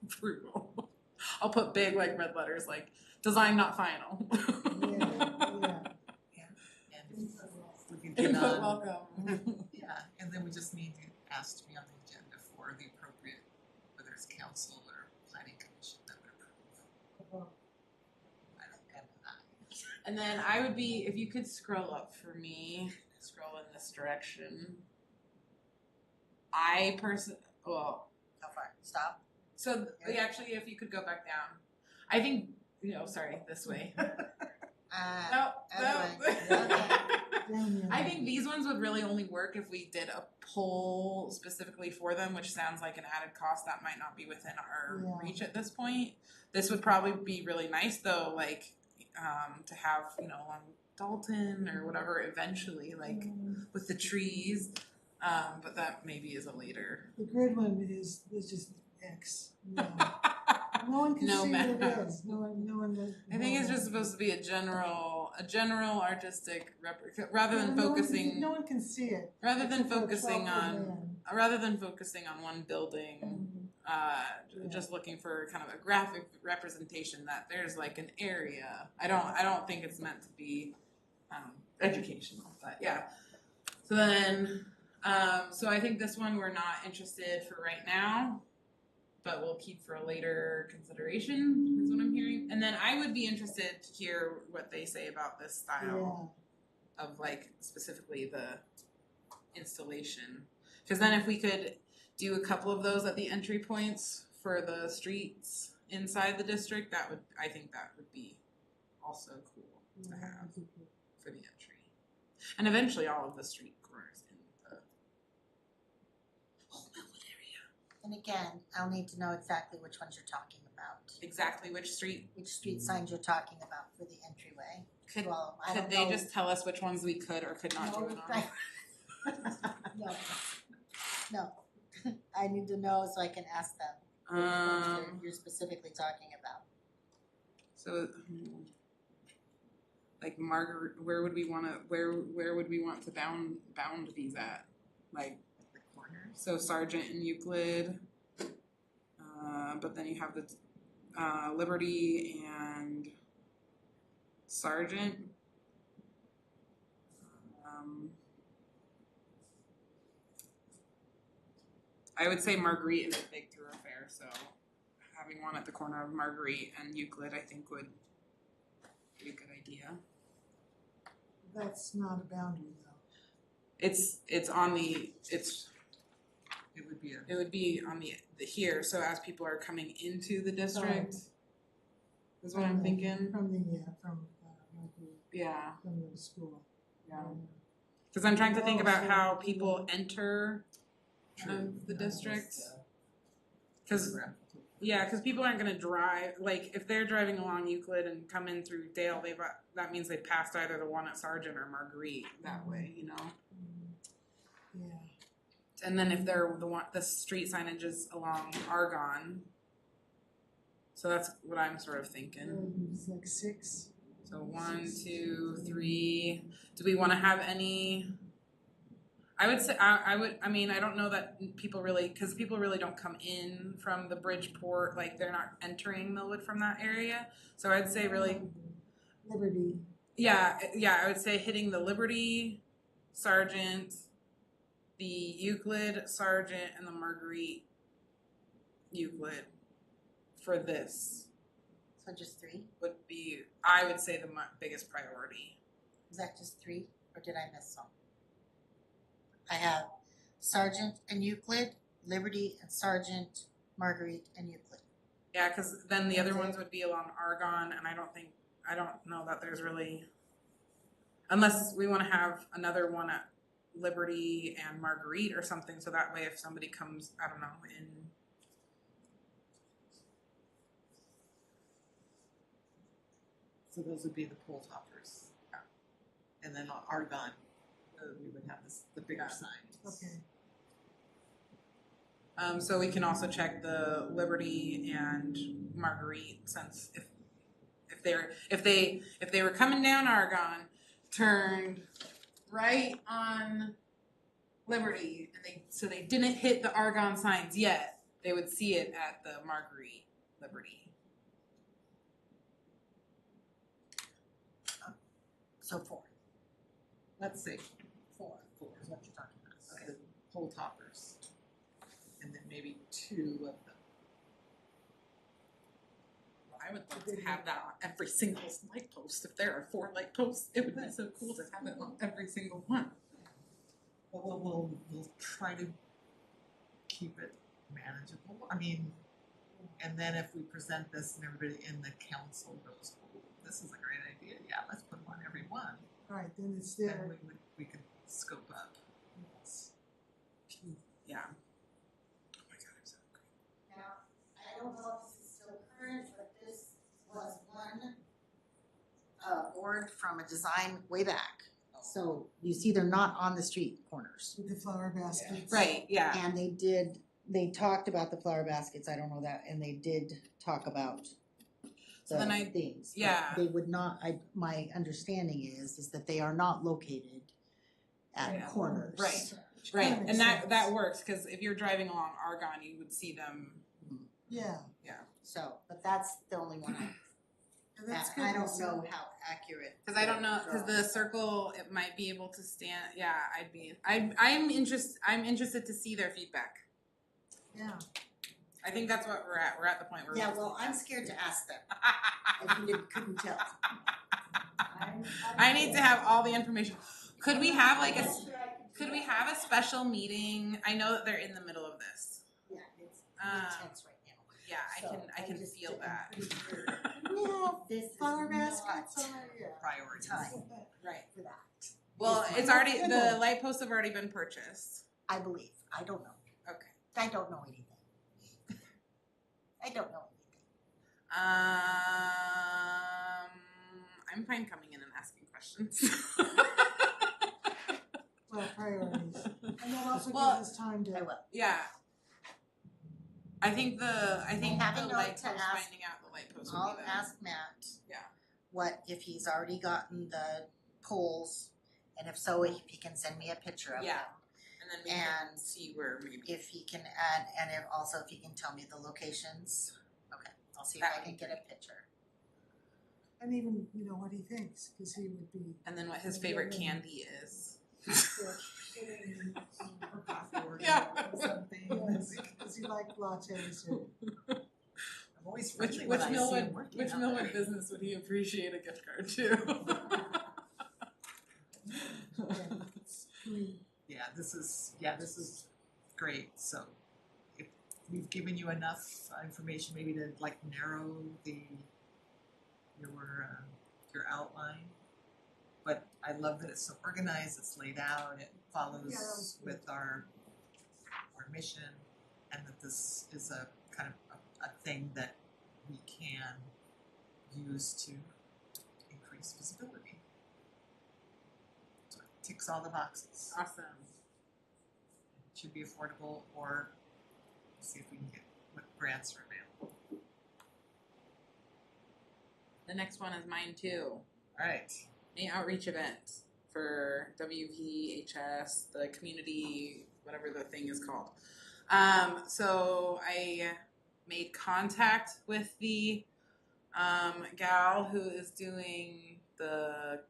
approval. I'll put big like red letters like design not final. Yeah. And we can get Input on, welcome. yeah, and then we just need to ask to be on the agenda for the appropriate, whether it's council or planning commission that would approve. I don't have an eye. And then I would be, if you could scroll up for me, scroll in this direction. Well, How far? Stop. so actually if you could go back down. I think, sorry, this way. No. Okay. I think these ones would really only work if we did a poll specifically for them, which sounds like an added cost that might not be within our Yeah. reach at this point. This would probably be really nice though, like, to have, along Dalton or whatever eventually, like with the trees. But that maybe is a later. The grid one is just X. No, no one can No see what map. it is. No one does. I think it's just supposed to be a general artistic rather than focusing. No one can see it. Rather than except for a focusing 12-foot on, man. rather than focusing on one building, Yeah. just looking for kind of a graphic representation that there's like an area. I don't think it's meant to be educational, but yeah. So then, so I think this one we're not interested for right now, but we'll keep for a later consideration, is what I'm hearing. And then I would be interested to hear what they say about this style of like specifically the installation. Because then if we could do a couple of those at the entry points for the streets inside the district, I think that would be also cool to have for the entry. And eventually all of the street corners in the whole Millwood area. And again, I'll need to know exactly which ones you're talking about. Exactly which street. Which street signs you're talking about for the entryway. Could Well, I could don't they know. just tell us which ones we could or could not do it on? No. I need to know so I can ask them which ones you're specifically talking about. So, like Margaret, where would we want to bound these at? Like The corners. so, Sargent and Euclid, but then you have the Liberty and Sargent. I would say Marguerite is a big thoroughfare, so having one at the corner of Marguerite and Euclid, I think would be a good idea. That's not a boundary though. It's It would be a, it would be on the here, so as people are coming into the district, is what I'm thinking. From the Yeah, from the school. yeah. Because I'm trying to think about how people enter the district. Because people aren't gonna drive, like, if they're driving along Euclid and come in through Dale, that means they passed either the one at Sargent or Marguerite that way, Yeah. And then if they're the street signage is along Argonne, So that's what I'm sort of thinking. It's like 6. So 1, 2, 3. Do we want to have any? I would say I would. I mean, I don't know that people really, because people really don't come in from the Bridgeport. Like they're not entering Millwood from that area. So I'd say really, Liberty. yeah. I would say hitting the Liberty, Sargent, the Euclid, Sargent, and the Marguerite, Euclid, for this So just 3? would be, I would say, the biggest priority. Was that just 3, or did I miss some? I have Sargent and Euclid, Liberty and Sargent, Marguerite and Euclid. Yeah, because then the other ones would be along Argonne, and I don't know that there's really, unless we want to have another one at Liberty and Marguerite or something, so that way if somebody comes, I don't know, in. So those would be the pole toppers. And then on Argonne, we would have the bigger Yeah. signs. Okay. So we can also check the Liberty and Marguerite, since if they were coming down Argonne, turned right on Liberty, and they didn't hit the Argonne signs yet, they would see it at the Marguerite Liberty. So 4. Let's say 4 is what you're talking about. the pole toppers. And then maybe 2 of them. I would love to have that on every single light post. If there are 4 light posts, it would be so cool to have it on every single one. But we'll try to keep it manageable. I mean, and then if we present this and everybody in the council goes, oh, this is a great idea, yeah, let's put them on every one. Right, then it's Then there. we could scope up. Yes. Yeah. Oh my god, I'm so hungry. Now, I don't know if this is still current, but this was one board from a design way back. So you see they're not on the street corners. With the flower baskets. Right, yeah. And they talked about the flower baskets, I don't know that, and they did talk about So then the things. but yeah. They would not, my understanding is that they are not located at Yeah. corners. Right. That Right. makes And that sense. works, because if you're driving along Argonne, you would see them. Yeah, So, but that's the only one and that's good. I don't Lisa. know how accurate. Because I don't know, because the circle, it might be able to stand, yeah, I'm interested to see their feedback. Yeah, I think that's what we're at the point where. Yeah, well, I'm scared to ask them. I couldn't tell. I need to have all the information. Could we have like could we have a special meeting? I know that they're in the middle of this. Yeah, it's Um, intense right now. Yeah, I can just- feel I'm that. pretty sure This is flower not baskets are, yeah. Priorities. time Right. for that, Well, it's already, the light posts have already been purchased. I believe. I don't know. Okay. I don't know anything. I don't know anything. I'm fine coming in and asking questions. Well, priorities. And that also Well, gives us time I to, will. Yeah. I think the have a the note light to post, ask- finding out the light post would I'll be the. ask Matt. Yeah. What, if he's already gotten the polls, and if so, if he can send me a picture of them. Yeah. And then we can And see where maybe. If he can add, and if also if he can tell me the locations. Okay, I'll see if That I would can be get a picture. and even, what he thinks, because he would be. And then what his favorite candy is. Yeah. Or something, does he like lattes or? I'm always Which friendly when I see him working out Millwood there. business would he appreciate a gift card to? Yeah, this is great. So if we've given you enough information, maybe to like narrow your outline. But I love that it's so organized, it's laid out, it Yeah, that was follows good. with our mission, and that this is a kind of a thing that we can use to increase visibility. So it ticks all the boxes. Awesome. It should be affordable, or see if we can get what grants are available. The next one is mine too. Alright, May outreach event for WVHS, the community, whatever the thing is called. So I made contact with the gal who is doing the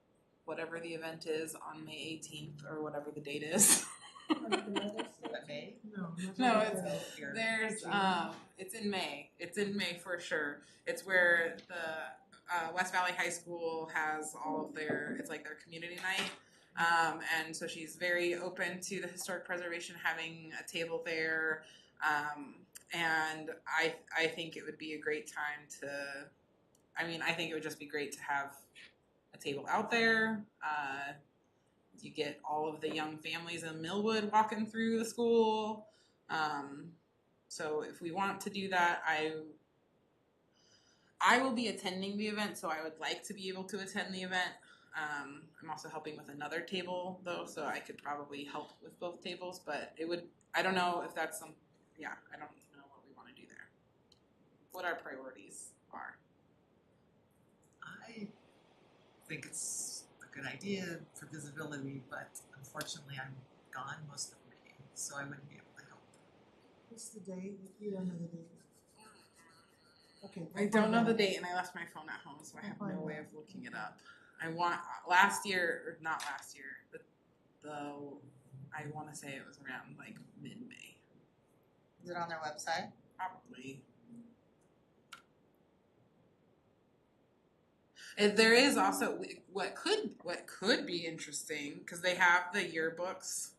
whatever the event is on May 18th or whatever the date is. is that May? No, it's Here. there's it's in May. It's in May for sure. It's where the West Valley High School has all of their it's like their community night. And so she's very open to the historic preservation having a table there. And I think it would be a great time to I think it would just be great to have a table out there. You get all of the young families in Millwood walking through the school. So if we want to do that, I will be attending the event, so I would like to be able to attend the event. I'm also helping with another table though, so I could probably help with both tables, but I don't know if that's I don't know what we want to do there. What our priorities are. I think it's a good idea for visibility, but unfortunately I'm gone most of May, so I wouldn't be able to help. What's the date? You don't know the date. Okay. I don't know the date, and I left my phone at home, so I have no way of looking it up. I want not last year, but I want to say it was around like mid-May, Is it on their website? probably. And there is also what could be interesting because they have the yearbooks.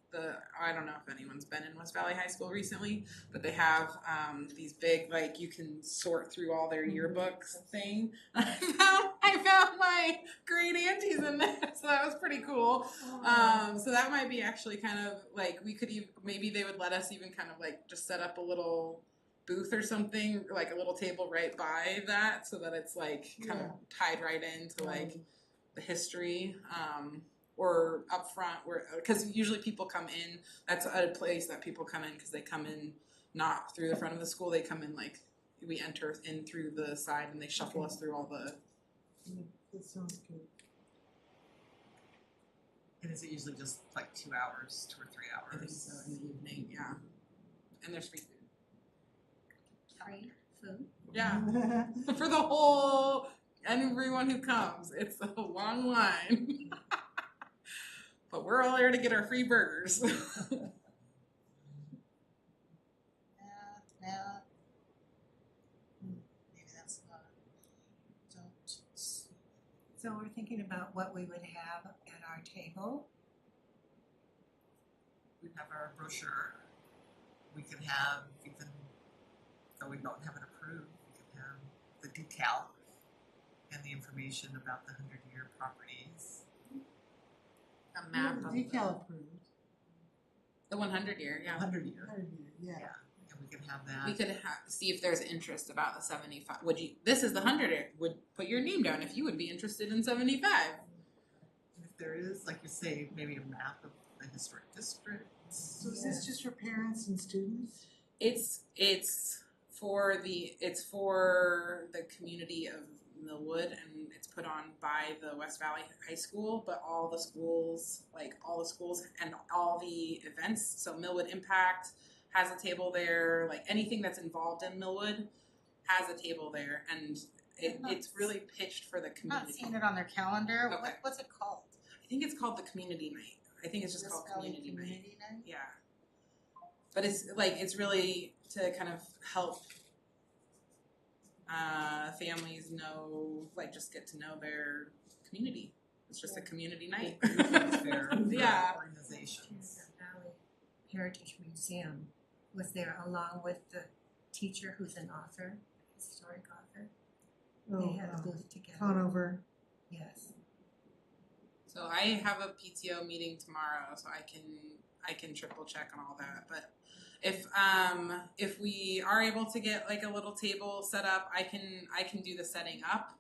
I don't know if anyone's been in West Valley High School recently, but they have these big you can sort through all their yearbooks thing. I found my great aunties in there, so that was pretty cool. So that might be actually kind of we could maybe they would let us even kind of just set up a little booth or something, like a little table right by that, so that it's kind of tied right into the history. Or up front, because usually people come in. That's a place that people come in because they come in not through the front of the school. They come in we enter in through the side, and they shuffle us through all the. That sounds good. And is it usually just 2 hours, 2 or 3 hours? I think so in the evening, yeah. And there's free food. Free food. Yeah, for the whole everyone who comes. It's a long line. But we're all here to get our free burgers. Yeah. Maybe that's not. Don't. So we're thinking about what we would have at our table. We have our brochure. We can have, even though we don't have it approved, we can have the decal and the information about the 100-year properties. A map of Decal approved. the 100-year, yeah. 100-year. 100 year, Yeah, and we can have that. We could see if there's interest about the 75. This is the 100-year. Would put your name down if you would be interested in 75. And if there is, like you say, maybe a map of the historic district. So is this just for parents and students? It's for the community of Millwood, and it's put on by the West Valley High School, but all the schools and all the events. So Millwood Impact has a table there. Anything that's involved in Millwood has a table there, and it's really pitched for the I'm not community. seeing it on their calendar. Okay. What's it called? I think it's called the Community Night. I think it's just West called Valley Community Night. Community Night? Yeah. But it's really to kind of help families know, just get to know their community. It's just a community night. Fair for Yeah. organizations. The Valley Heritage Museum was there along with the teacher who's an author, historic author. They had a booth together. Conover. Yes. So I have a PTO meeting tomorrow, so I can triple check on all that. But if we are able to get a little table set up, I can do the setting up.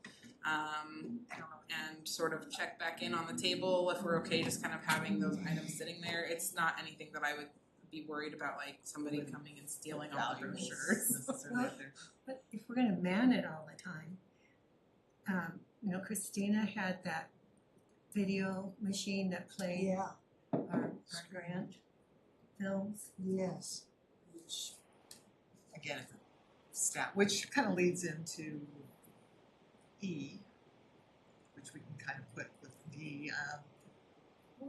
And sort of check back in on the table if we're okay just kind of having those items sitting there. It's not anything that I would be worried about somebody coming and stealing all the brochures. Necessarily out there. But if we're gonna man it all the time, Christina had that video machine that played Yeah, our grant films. yes. Again, staff, which kind of leads into E, which we can kind of put with D.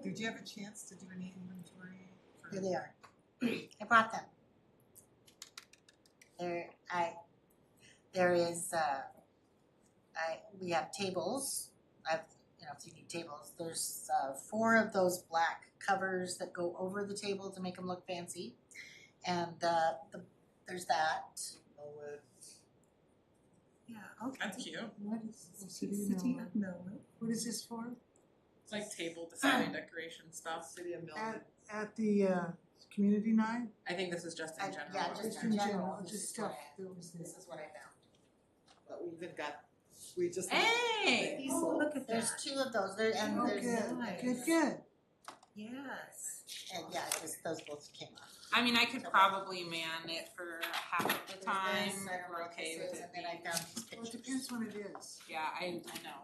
Did you have a chance to do any inventory? Here they are. I brought them. We have tables. If you need tables, there's 4 of those black covers that go over the table to make them look fancy. And there's that. Yeah, okay. That's cute. What is City of Millwood. What is this for? It's like table display decoration stuff. City of Millwood. At the community night? I think this is just in general. Yeah, just Just in in general. general, This just is stuff what that was This there. is what I found. But we just. Hey! the Oh, easel. look at There's that. 2 of those. There's Oh, good, nice. good. Yes. and yeah, those both came off. I mean, I could probably man it for half of the time. There's this, I don't know We're what okay this with is, it and then I being. found these Well, it pictures. depends what it is. Yeah, I know.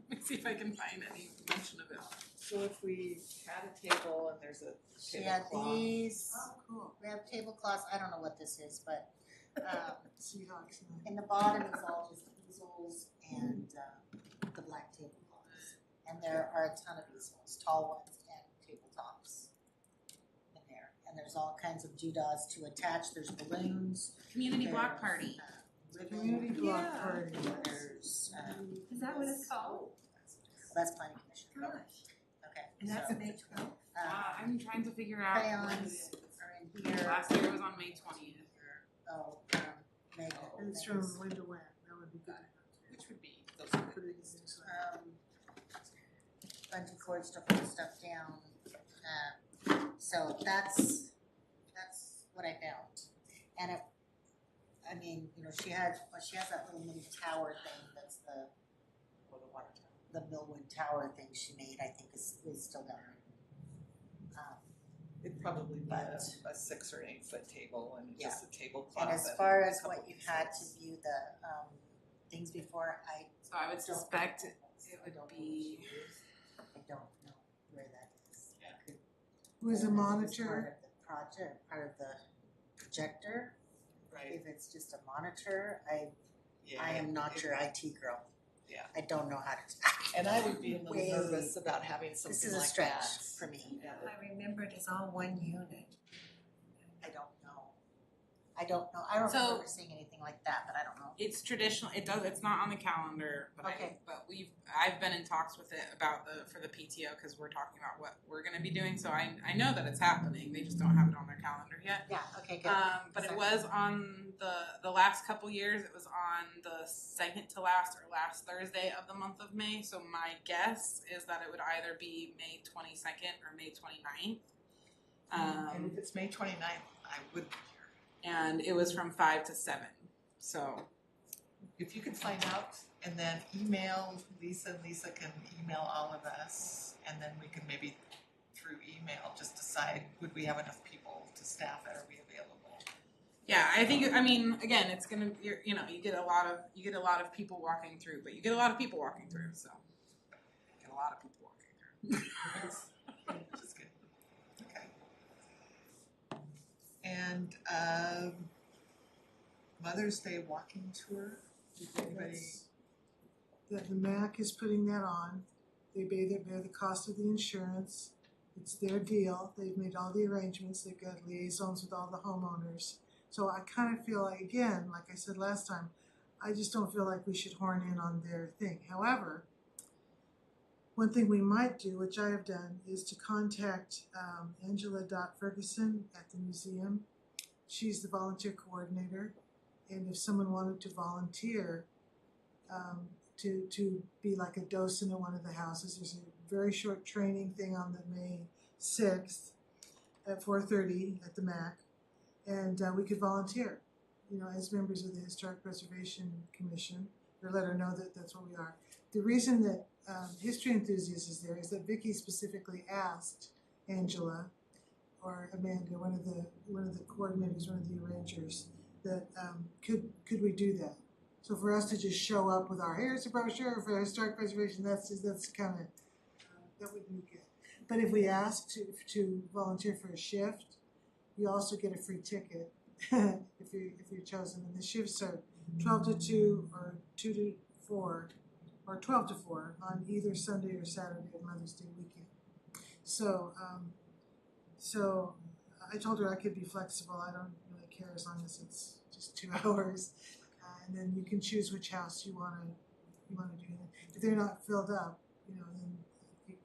Let me see if I can find any mention of it. So if we had a table and there's a She had tablecloth. these. Oh, cool. We have tablecloths. I don't know what this is, but Seahawks. in the bottom is all just easels and the black tablecloths. And there are a ton of easels, tall ones and tabletops in there. And there's all kinds of doodads to attach. There's balloons. Community block there's, party. Community block Yeah. party. There's Is that what it's called? well, that's planning commission. Gosh. Okay. And that's so, May 12th? I'm trying to figure out. crayons are in here. Last year was on May 20th. Oh, magnet. And it's from when to when. That would be good. Which would be those Put it in the newsletter. Bungee cords to hold stuff down. So that's what I found. And she has that little mini tower thing that's the Millwood Tower thing she made, I think is still there. It'd probably be But- a 6 or 8 foot table and Yeah. just a tablecloth. And as and far a as couple what you had to easels. view the things before, So I would suspect it would be. I don't know where that is. Yeah. I could- Was a Part monitor. of the project, part of the projector. Right, If it's just a monitor, I yeah. am not your IT girl. Yeah. I don't know how to. And I would be a little Way- nervous about having This something is a like stretch that. for me. Yeah. I remember it as all one unit. I don't know. I don't So- remember seeing anything like that, but I don't know. It's traditional. It's not on the calendar, but Okay. I've been in talks with it for the PTO because we're talking about what we're going to be doing. So I know that it's happening. They just don't have it on their calendar yet. Yeah, okay, good. But it was on the last couple years. It was on the second to last or last Thursday of the month of May. So my guess is that it would either be May 22nd or May 29th. And if it's May 29th, I would, And it was from 5 to 7. So if you could find out and then email Lisa, and Lisa can email all of us, and then we can maybe through email just decide, would we have enough people to staff it, are we available? yeah, I think again, it's gonna you get a lot of people walking through, but you get a lot of people walking through, so you get a lot of people walking through. Which is good. Okay. And Mother's Day walking tour, did anybody? That the MAC is putting that on. They bear the cost of the insurance. It's their deal. They've made all the arrangements. They've got liaisons with all the homeowners. So I kind of feel like, again, like I said last time, I just don't feel like we should horn in on their thing. However, one thing we might do, which I have done, is to contact Angela Ferguson at the museum. She's the volunteer coordinator. And if someone wanted to volunteer, to be like a docent at one of the houses. There's a very short training thing on the May 6th at 4:30 at the MAC, and we could volunteer, as members of the Historic Preservation Commission, or let her know that that's what we are. The reason that History Enthusiasts is there is that Vicki specifically asked Angela or Amanda, one of the coordinators, one of the arrangers, that could we do that? So for us to just show up with our here's a brochure for historic preservation, that's kind of, that wouldn't be good. But if we ask to volunteer for a shift, you also get a free ticket if you're chosen. And the shifts are 12 to 2 or 2 to 4 or 12 to 4 on either Sunday or Saturday of Mother's Day weekend. So I told her I could be flexible. I don't really care as long as it's just 2 hours. And then you can choose which house you want to do. If they're not filled up, then you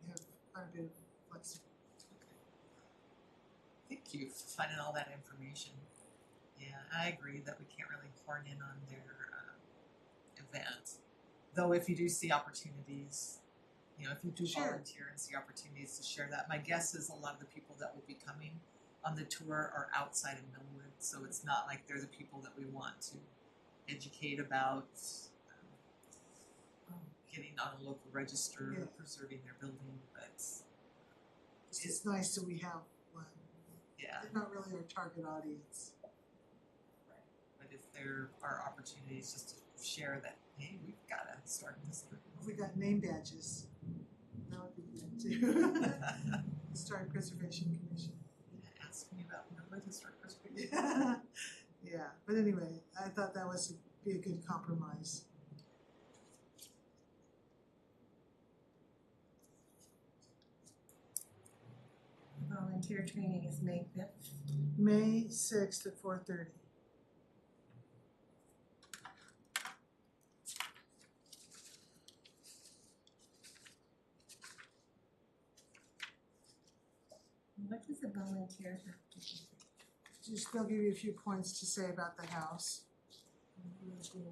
have quite a bit of flexibility. Thank you for finding all that information. Yeah, I agree that we can't really horn in on their event. Though if you do see opportunities, if you do Sure. volunteer and see opportunities to share that, my guess is a lot of the people that will be coming on the tour are outside of Millwood, so it's not like they're the people that we want to educate about getting on a local register, Yeah. preserving their building, but It's nice that we have one. yeah. They're not really our target audience. But if there are opportunities just to share that, hey, we've got to start this. If we got name badges, that would be good too. Historic Preservation Commission. Ask me about Millwood Historic Preservation. Yeah, but anyway, I thought that was be a good compromise. Volunteer training is May 5th. May 6th at 4:30. What does a volunteer have to do? Just they'll give you a few points to say about the house.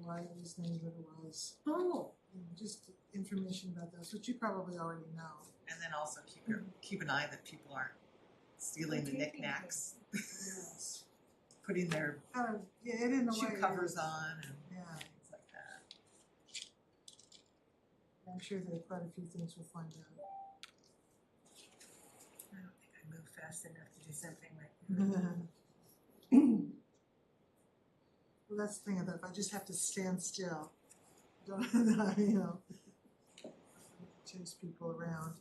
Why it was named what it was. Oh, Just information about those, which you probably already know. And then also keep an eye that people aren't stealing the knickknacks, Yes. putting their Kind of, yeah, it in a way. shoe it covers is. on and Yeah, things like that. I'm sure there are quite a few things we'll find out. I don't think I move fast enough to do something like that. Well, that's the thing, that if I just have to stand still, don't, chase people around.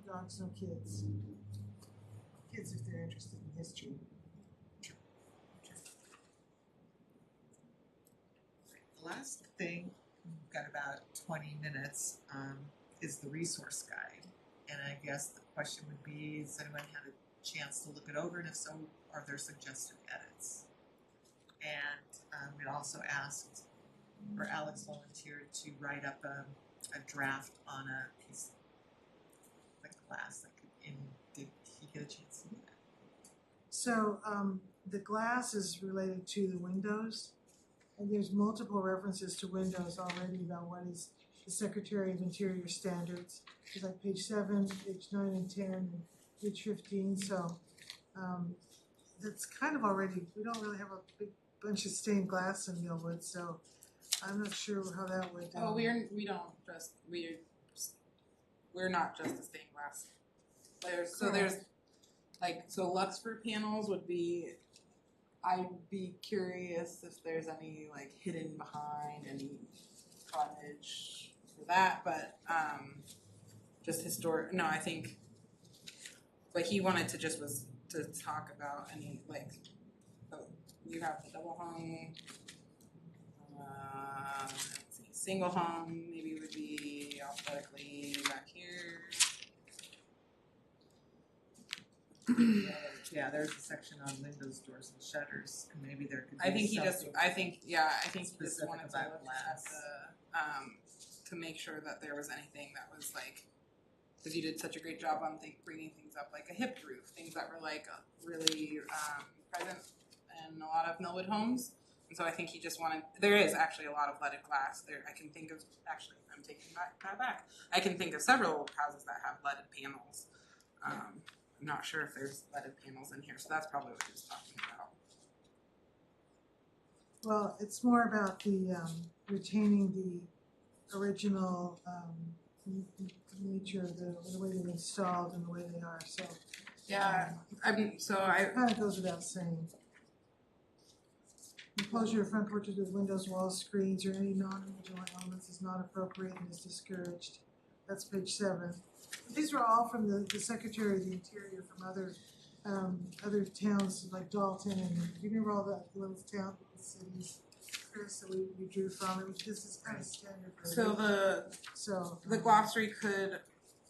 Dogs, no kids. Kids if they're interested in history. The last thing, we've got about 20 minutes, is the resource guide. And I guess the question would be, has anyone had a chance to look it over? And if so, are there suggested edits? And we'd also asked, or Alex volunteered to write up a draft on a piece, like glass that could, did he get a chance to do that? So the glass is related to the windows, and there's multiple references to windows already about what is the Secretary of Interior standards. It's like page 7, page 9 and 10, and page 15. So that's kind of already, we don't really have a big bunch of stained glass in Millwood, so I'm not sure how that would. Oh, we're not just a stained glass. There's Luxford panels would be. I'd be curious if there's any like hidden behind any cottage for that, but just historic. No, I think. But he wanted to was to talk about any like. Oh, you have the double hung. Let's see, single hung maybe would be alphabetically back here. Yeah, there's a section on windows, doors, and shutters, and maybe there could be I think he something. he just specific wanted to about look glass. at the to make sure that there was anything that was like, because you did such a great job on bringing things up like a hipped roof, things that were like really present in a lot of Millwood homes. And so I think he just wanted, there is actually a lot of leaded glass there. I can think of, actually, I'm taking that back. I can think of several houses that have leaded panels. I'm not sure if there's leaded panels in here, so that's probably what he was talking about. Well, it's more about the retaining the original nature of the way they're installed and the way they are. So Yeah, it kind of goes without saying. Enclosure of front porches with windows, walls, screens, or any non-original elements is not appropriate and is discouraged. That's page 7. These are all from the Secretary of the Interior from other towns like Dalton, and do you remember all the little towns, cities, Chris, that we drew from? This is kind of standard for The glossary could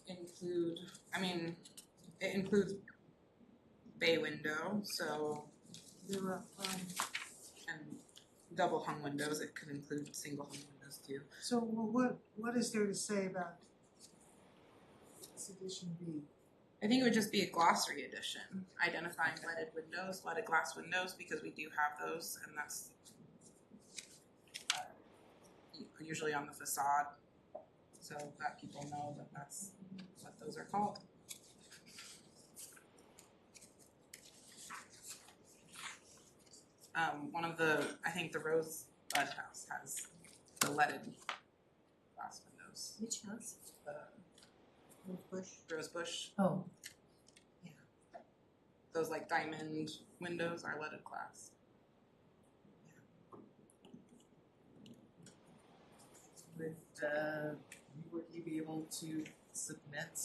include, I mean, it includes bay window, so, they were, and double hung windows, it could include single hung windows too. so what is there to say about this edition B? I think it would just be a glossary edition, identifying leaded windows, leaded glass windows, because we do have those, and that's usually on the facade, so that people know that that's what those are called. One of I think the Rosebud House has the leaded glass windows. Which house? Rosebush. Oh. Those like diamond windows are leaded glass. Would you be able to submit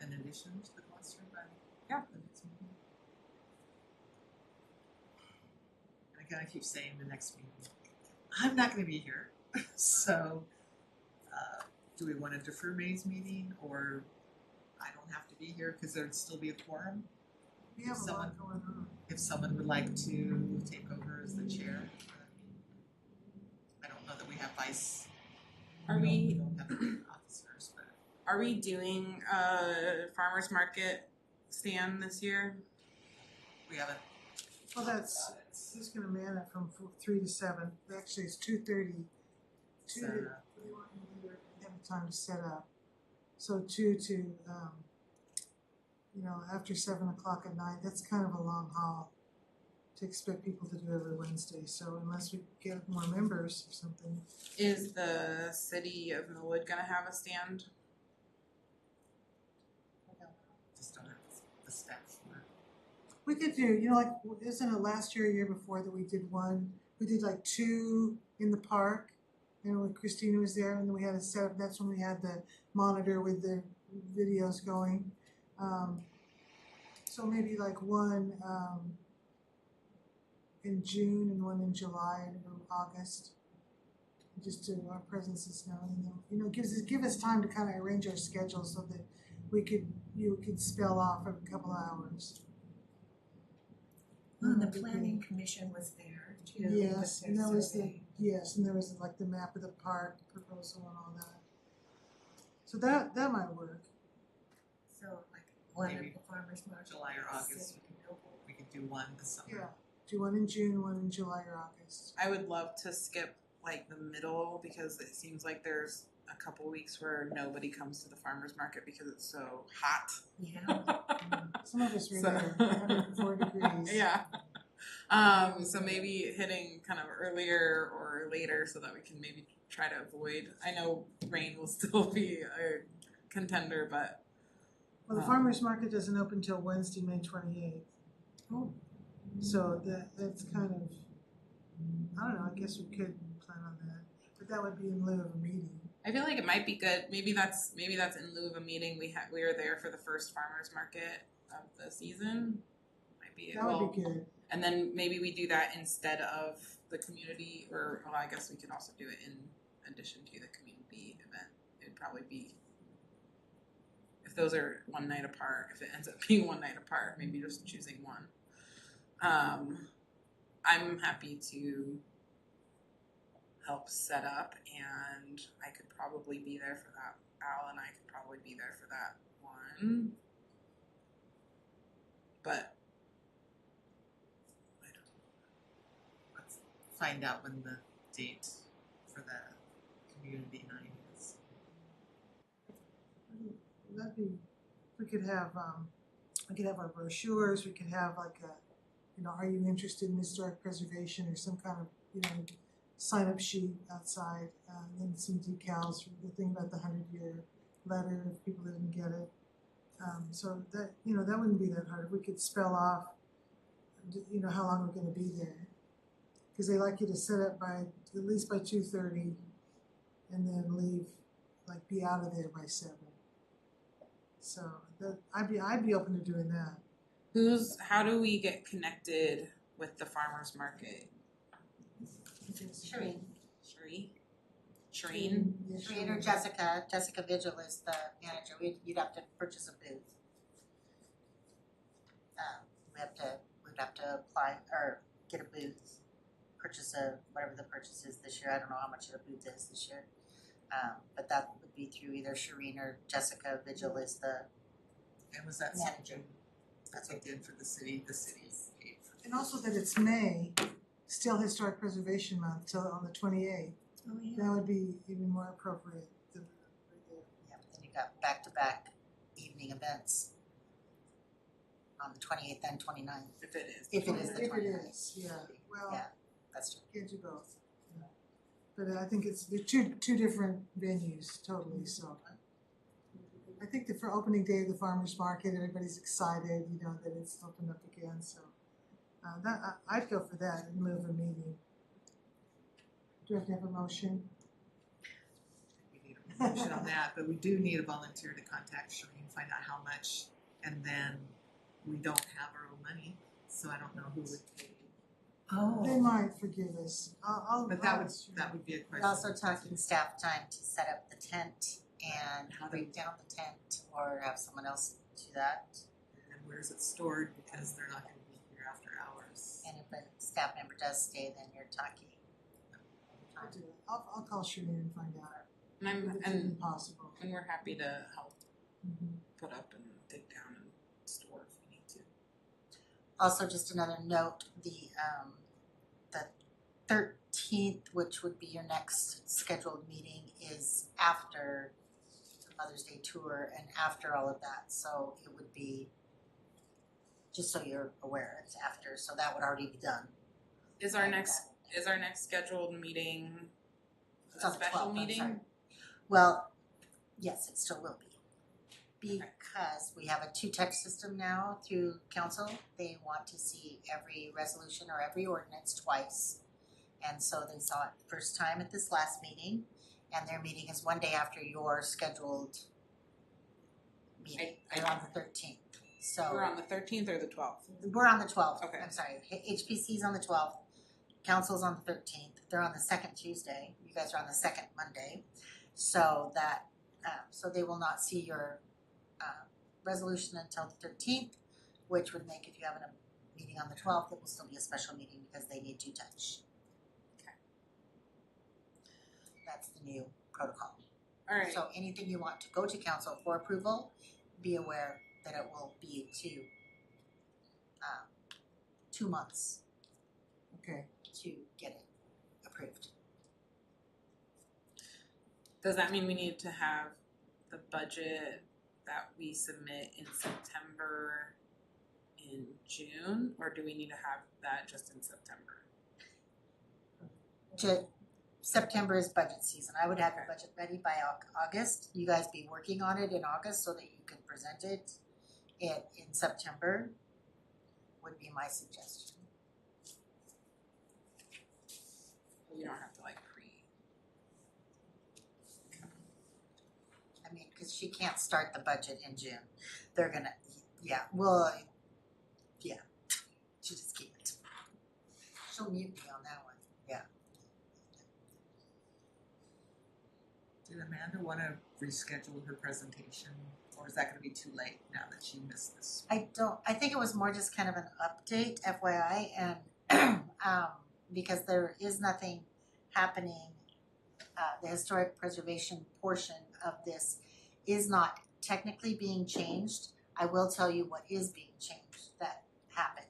an addition to the glossary by the next meeting? I gotta keep saying the next meeting. I'm not gonna be here, so do we want to defer May's meeting, or I don't have to be here because there'd still be a quorum? We have a lot going on. If someone would like to take over as the chair, I don't know that we have vice. We don't have officers, but Are we doing a farmer's market stand this year? we haven't. Well, he's gonna man it from 3 to 7. Actually, it's 2:30. Set They want you to have time to set up. So 2 to, after 7 o'clock at night, that's kind of a long haul to expect people to do every Wednesday. So unless we get more members or something. Is the city of Millwood gonna have a stand? Just don't have the staff for it. We could do, isn't it last year or year before that we did one? We did like 2 in the park, when Christina was there, and then we had a setup. That's when we had the monitor with the videos going. So maybe like one in June and one in July or August, just to our presence is known. And then, give us time to kind of arrange our schedule so that you could spell off a couple of hours. Well, the planning commission was there too. Yes, with and their that was survey. and there was like the map of the park proposal and all that. So that might work. So like one Maybe at the farmer's market. July or August. City Millwood. We could do one this summer. Yeah. Do one in June, one in July or August. I would love to skip like the middle because it seems like there's a couple weeks where nobody comes to the farmer's market because it's so hot. Yeah. Some of us were So- there, 104 degrees. Yeah. So maybe hitting kind of earlier or later so that we can maybe try to avoid. I know rain will still be a contender, but Well, the farmer's market doesn't open until Wednesday, May 28th. Oh. So that's kind of, I don't know, I guess we could plan on that. But that would be in lieu of a meeting. I feel like it might be good. Maybe that's in lieu of a meeting. We were there for the first farmers market of the season. Might be That would be good. And then maybe we do that instead of the community, or well, I guess we could also do it in addition to the community event. It'd probably be, if those are one night apart, if it ends up being one night apart, maybe just choosing one. I'm happy to help set up, and I could probably be there for that. Al and I could probably be there for that one. But I don't know. Let's find out when the date for the community night is. That'd be, we could have our brochures, we could have like are you interested in historic preservation or some kind of, sign up sheet outside, and then some decals for the thing about the 100-year letter if people didn't get it. So that, that wouldn't be that hard. If we could spell off, how long we're gonna be there. Cause they like you to set up by, at least by 2:30 and then leave, like be out of there by 7. So that, I'd be open to doing that. How do we get connected with the farmer's market? Shireen. Shireen? Yeah, Shireen or Jessica Vigil is the manager, you'd have to purchase a booth. We'd have to apply or get a booth, purchase whatever the purchase is this year, I don't know how much a booth is this year. But that would be through either Shireen or Jessica Vigil is the And was that Manager. something that they did for the city's paid for? And also that it's May, still Historic Preservation Month, till on the 28th. Oh, yeah. That would be even more appropriate than right there. Yeah, but then you got back-to-back evening events on the 28th and 29th. If it is. If it is the If it 29th. is, yeah, well, Yeah. That's true. can't do both. Yeah. But I think they're two different venues totally, so. I think that for opening day of the farmer's market, everybody's excited, you know, that it's opened up again, so. I'd go for that in lieu of a meeting. Do I have to have a motion? We need a motion on that, but we do need a volunteer to contact Shireen, find out how much, and then we don't have our own money, so I don't know who would pay. They might forgive us. I'll. But I'll- that would be a question. We're also talking staff time to set up the tent and How do- break down the tent or have someone else do that. And where's it stored, because they're not gonna be here after hours. And if a staff member does stay, then you're talking. I'll do it. I'll call Shireen and find out And if it's I'm even possible. and we're happy to help Mhm. put up and take down and store if we need to. Also, just another note, the 13th, which would be your next scheduled meeting, is after the Mother's Day tour and after all of that, so it would be, just so you're aware, it's after, so that would already be done. Is our next scheduled meeting It's a on the special 12th, I'm meeting? sorry. Well, yes, it still will be. Because we have a 2-text system now through council. They want to see every resolution or every ordinance twice. And so they saw it the first time at this last meeting, and their meeting is one day after your scheduled meeting. I- They're on the 13th, so. We're on the 13th or the 12th? We're on the 12th. Okay. I'm sorry, HPC's on the 12th, council's on the 13th, they're on the second Tuesday, you guys are on the second Monday. So that, so they will not see your resolution until the 13th, which would make, if you have a meeting on the 12th, it will still be a special meeting because they need to touch. Okay. That's the new protocol. Alright, So anything you want to go to council for approval, be aware that it will be 2 months Okay. to get it approved. does that mean we need to have the budget that we submit in September in June, or do we need to have that just in September? September is budget season. I would have your Okay. budget ready by August. You guys be working on it in August so that you can present it in September would be my suggestion. You don't have to like I mean, cause she can't start the budget in June. They're gonna, she just can't. She'll mute me on that one, yeah. Did Amanda wanna reschedule her presentation, or is that gonna be too late now that she missed this? I think it was more just kind of an update, FYI, and because there is nothing happening. The historic preservation portion of this is not technically being changed. I will tell you what is being changed that happened.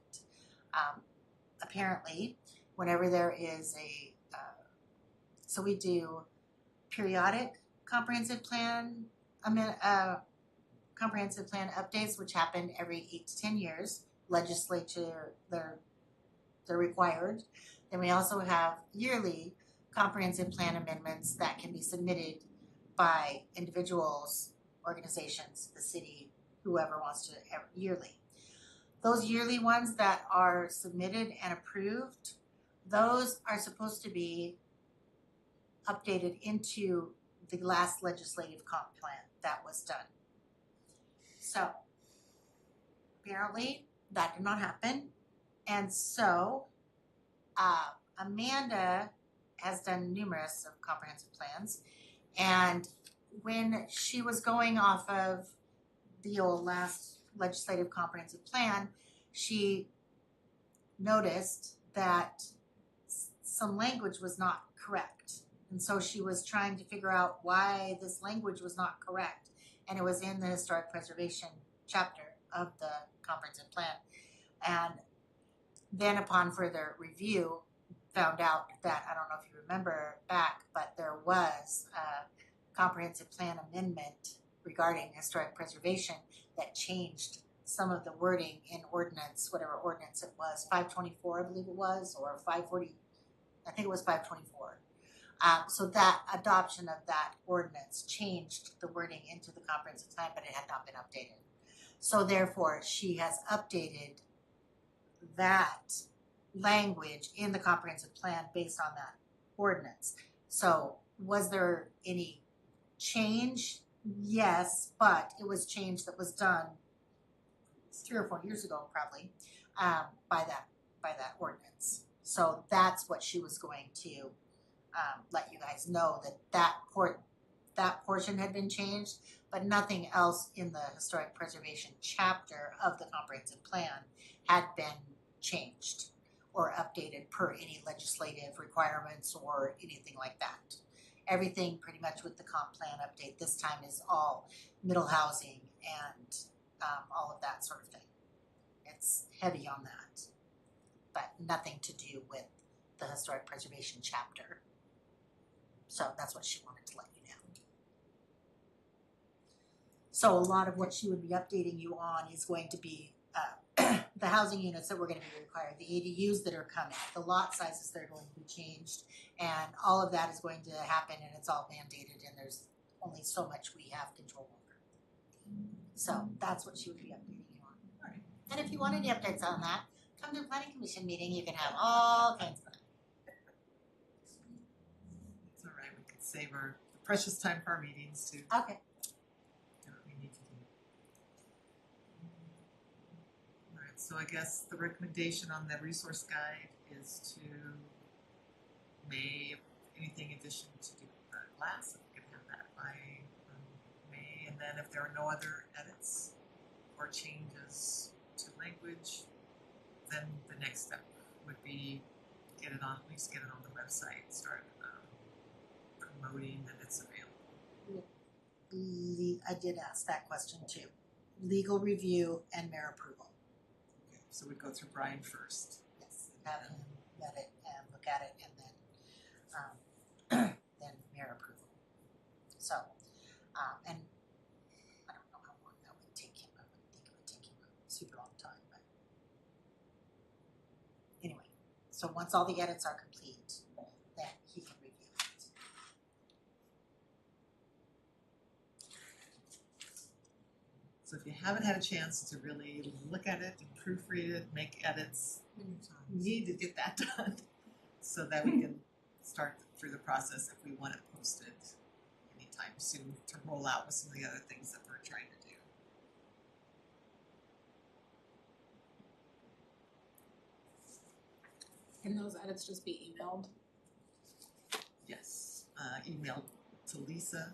Apparently, whenever there is so we do periodic comprehensive plan updates, which happen every 8 to 10 years. Legislature, they're required. Then we also have yearly comprehensive plan amendments that can be submitted by individuals, organizations, the city, whoever wants to, yearly. Those yearly ones that are submitted and approved those are supposed to be updated into the last legislative comp plan that was done. So apparently that did not happen. And so Amanda has done numerous of comprehensive plans. And when she was going off of the old last legislative comprehensive plan, she noticed that some language was not correct. And so she was trying to figure out why this language was not correct. And it was in the historic preservation chapter of the comprehensive plan. And then upon further review, found out that, I don't know if you remember back, but there was a comprehensive plan amendment regarding historic preservation that changed some of the wording in ordinance, whatever ordinance it was, 524, I believe it was, or 540, I think it was 524. So that adoption of that ordinance changed the wording into the comprehensive plan, but it had not been updated. So therefore, she has updated that language in the comprehensive plan based on that ordinance. So was there any change? Yes, but it was change that was done 3 or 4 years ago, probably, by that ordinance. So that's what she was going to let you guys know, that portion had been changed, but nothing else in the historic preservation chapter of the comprehensive plan had been changed or updated per any legislative requirements or anything like that. Everything pretty much with the comp plan update this time is all middle housing and all of that sort of thing. It's heavy on that, but nothing to do with the historic preservation chapter. So that's what she wanted to let you know. So a lot of what she would be updating you on is going to be the housing units that were going to be required, the ADUs that are coming, the lot sizes that are going to be changed, and all of that is going to happen, and it's all mandated, and there's only so much we have control over. So that's what she would be updating you on. All right. And if you want any updates on that, come to a planning commission meeting. You can have all kinds of them. It's all right. We could save our precious time for our meetings to Okay. do what we need to do. All right. So I guess the recommendation on the resource guide is to May, anything addition to do with the glass, if we can have that by May, and then if there are no other edits or changes to language, then the next step would be at least get it on the website, start promoting that it's available. I did ask that question too. Legal review and mayor approval. Okay, so we go through Brian first. Yes, have him vet it and look at it, and then then mayor approval. So, and I don't know how long that would take him. I wouldn't think it would take him a super long time, but anyway. So once all the edits are complete, then he can review it. So if you haven't had a chance to really look at it and proofread it, make edits, you need to get that done so that we can start through the process if we want it posted anytime soon to roll out with some of the other things that we're trying to do. Can those edits just be emailed? Yes, email to Lisa,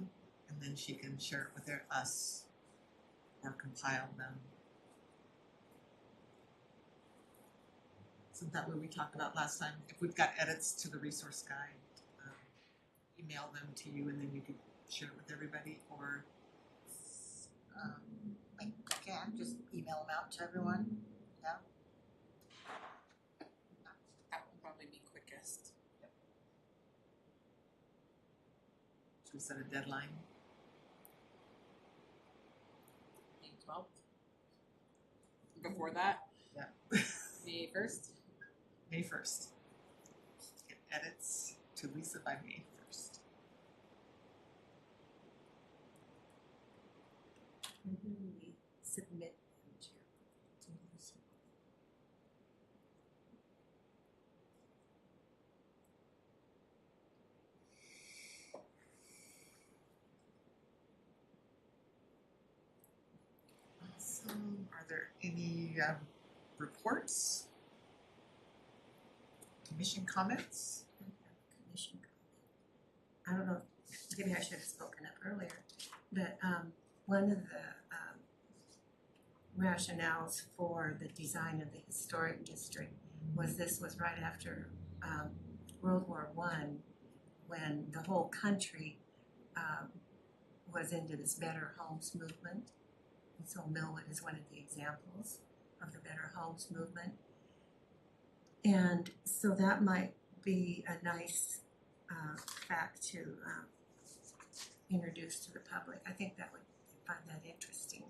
and then she can share it with us or compile them. Isn't that what we talked about last time? If we've got edits to the resource guide, email them to you, and then you can share it with everybody, or I can just email them out to everyone. Yeah. That would probably be quickest. should we set a deadline? May 12th. Before that? Yeah. May 1st? May 1st. Get edits to Lisa by May 1st. We submit them to Lisa. Are there any reports? Commission comments? Commission. I don't know, maybe I should have spoken up earlier, but one of the rationales for the design of the historic district was this was right after World War One, when the whole country was into this Better Homes movement. And so Millwood is one of the examples of the Better Homes movement. And so that might be a nice fact to introduce to the public. I think that would find that interesting.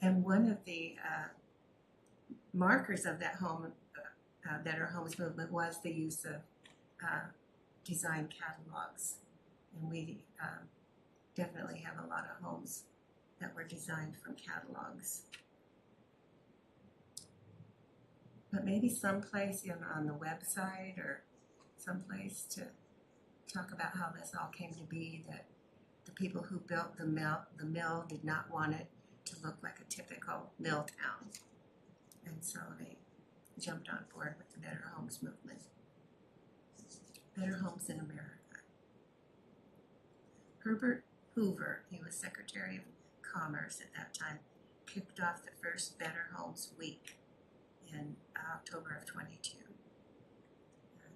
And one of the markers of that Better Homes movement was the use of design catalogs. And we definitely have a lot of homes that were designed from catalogs. But maybe someplace on the website or someplace to talk about how this all came to be, that the people who built the mill did not want it to look like a typical mill town. And so they jumped on board with the Better Homes movement. Better Homes in America. Herbert Hoover, he was Secretary of Commerce at that time, kicked off the first Better Homes Week in October of 22.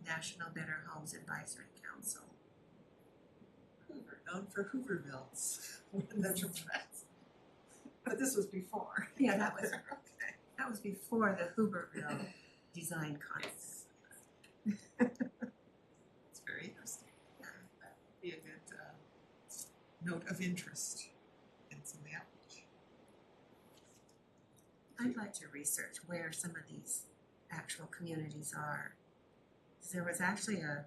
National Better Homes Advisory Council. Hoover, known for Hoovervilles. But this was before. Yeah, that was okay. that was before the Hooverville design contest. It's very interesting. That would be a good note of interest in some of the outreach. I'd like to research where some of these actual communities are. There was actually a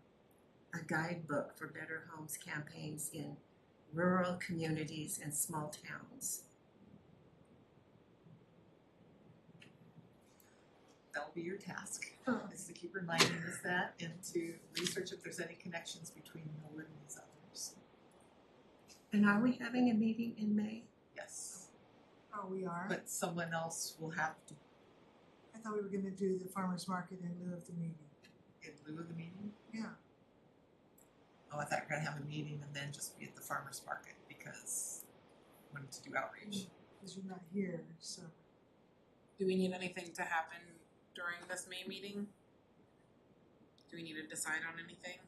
guidebook for Better Homes campaigns in rural communities and small towns. That'll be your task, is to keep reminding us that and to research if there's any connections between Millwood and these others. And are we having a meeting in May? Yes, Oh, we are? but someone else will have to, I thought we were gonna do the farmer's market in lieu of the meeting. in lieu of the meeting. Yeah. Oh, I thought you were gonna have a meeting and then just be at the farmer's market because we wanted to do outreach. Because you're not here, so. Do we need anything to happen during this May meeting? Do we need to decide on anything?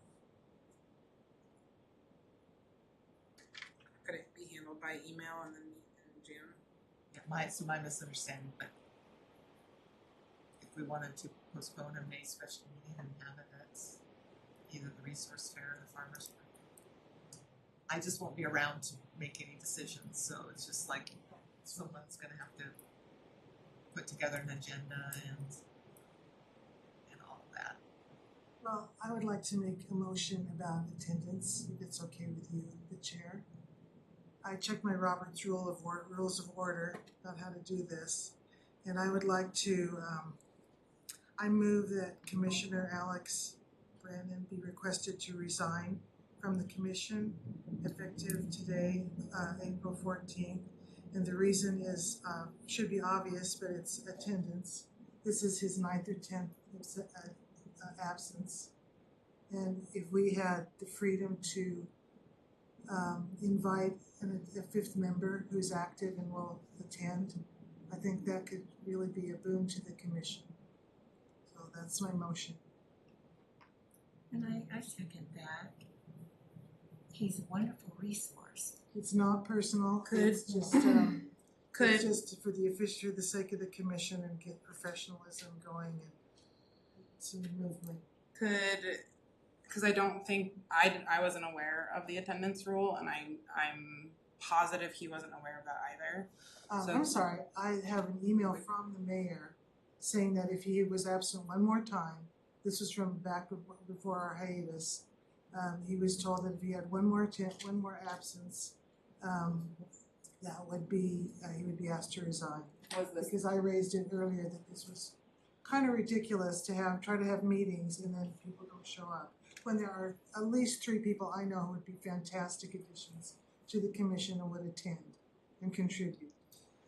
Could it be handled by email and then meet in June? Yeah, my misunderstanding, but if we wanted to postpone a May special meeting and have it at either the resource fair or the farmer's market. I just won't be around to make any decisions, so it's just like someone's gonna have to put together an agenda and all of that. Well, I would like to make a motion about attendance, if it's okay with you, the chair. I checked my Robert's Rules of Order about how to do this, and I would like to, I move that Commissioner Alex Brandon be requested to resign from the commission effective today, April 14th. And the reason is, should be obvious, but it's attendance. This is his 9th or 10th absence. And if we had the freedom to invite a fifth member who's active and will attend, I think that could really be a boon to the commission. So that's my motion. And I second that. He's a wonderful resource. It's not personal, it's just, it's just for the sake of the commission and get professionalism going and some movement. Because I don't think, I wasn't aware of the attendance rule, and I'm positive he wasn't aware of that either. So- I'm sorry, I have an email from the mayor saying that if he was absent one more time, this was from back before our hiatus, he was told that if he had one more absence, that would be, he would be asked to resign. Was this, Because I raised it earlier that this was kind of ridiculous to try to have meetings and then people don't show up. When there are at least 3 people I know who would be fantastic additions to the commission and would attend and contribute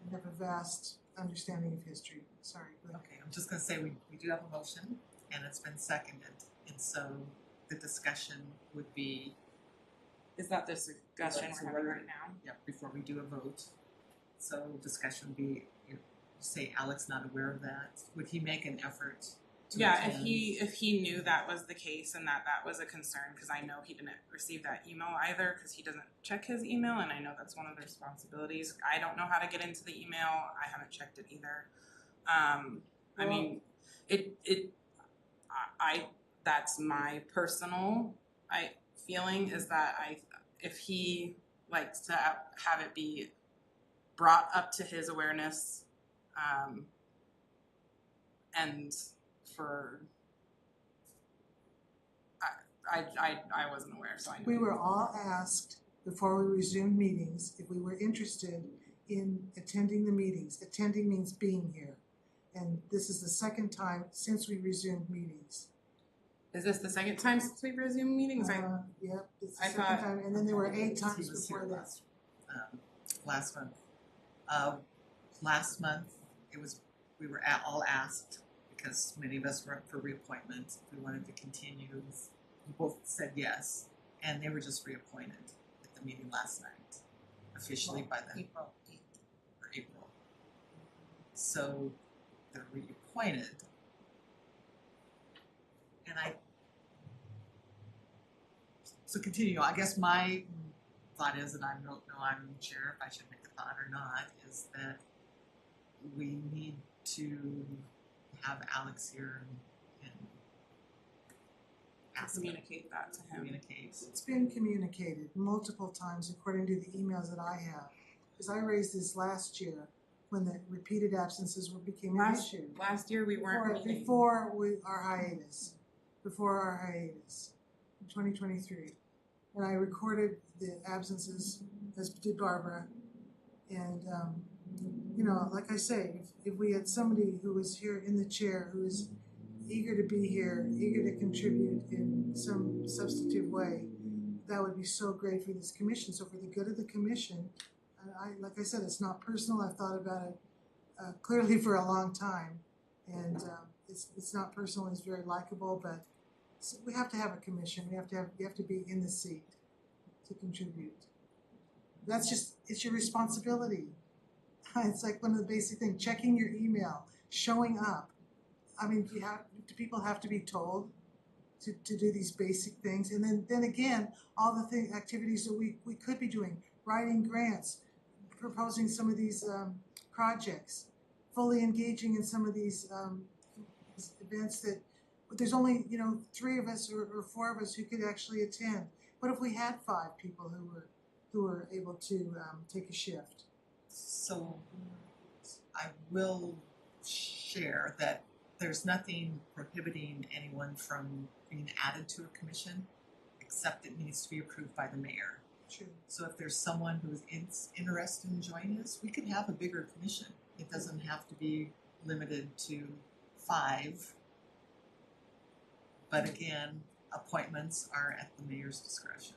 and have a vast understanding of history. Sorry, go ahead. Okay, I'm just gonna say we do have a motion and it's been seconded, and so the discussion would be, Is that the discussion Right, so we're having we're- right now? before we do a vote. So discussion would be, you say Alex not aware of that, would he make an effort to Yeah, attend? if he knew that was the case and that was a concern, because I know he didn't receive that email either, because he doesn't check his email, and I know that's one of the responsibilities. I don't know how to get into the email. I haven't checked it either. I mean, I that's my personal feeling is that if he likes to have it be brought up to his awareness, and for I wasn't aware, so I know. We were all asked before we resumed meetings if we were interested in attending the meetings. Attending means being here. And this is the second time since we resumed meetings. Is this the second time since we've resumed meetings? Yep, it's the I second thought- time, and then there were 8 He times was before here that. last month. Last month, we were all asked, because many of us were up for reappointment, if we wanted to continue. We both said yes, and they were just reappointed at the meeting last night, officially by the April. for April. So they're reappointed. And so continue, I guess my thought is, and I don't know, I'm sure if I should make a thought or not, is that we need to have Alex here and ask him, Communicate that to him. communicate. It's been communicated multiple times according to the emails that I have. Because I raised this last year when the repeated absences became an issue. Last year we weren't meeting. Before our hiatus, in 2023. And I recorded the absences, as did Barbara. And, like I say, if we had somebody who was here in the chair, who is eager to be here, eager to contribute in some substantive way, that would be so great for this commission. So for the good of the commission, like I said, it's not personal. I've thought about it clearly for a long time. And it's not personal, it's very likable, but we have to have a commission. You have to be in the seat to contribute. It's your responsibility. It's like one of the basic things, checking your email, showing up. I mean, do people have to be told to do these basic things? And then again, all the activities that we could be doing, writing grants, proposing some of these projects, fully engaging in some of these events that there's only 3 of us or 4 of us who could actually attend. What if we had 5 people who were able to take a shift? So I will share that there's nothing prohibiting anyone from being added to a commission, except it needs to be approved by the mayor. True. So if there's someone who's interested in joining us, we could have a bigger commission. It doesn't have to be limited to 5. But again, appointments are at the mayor's discretion.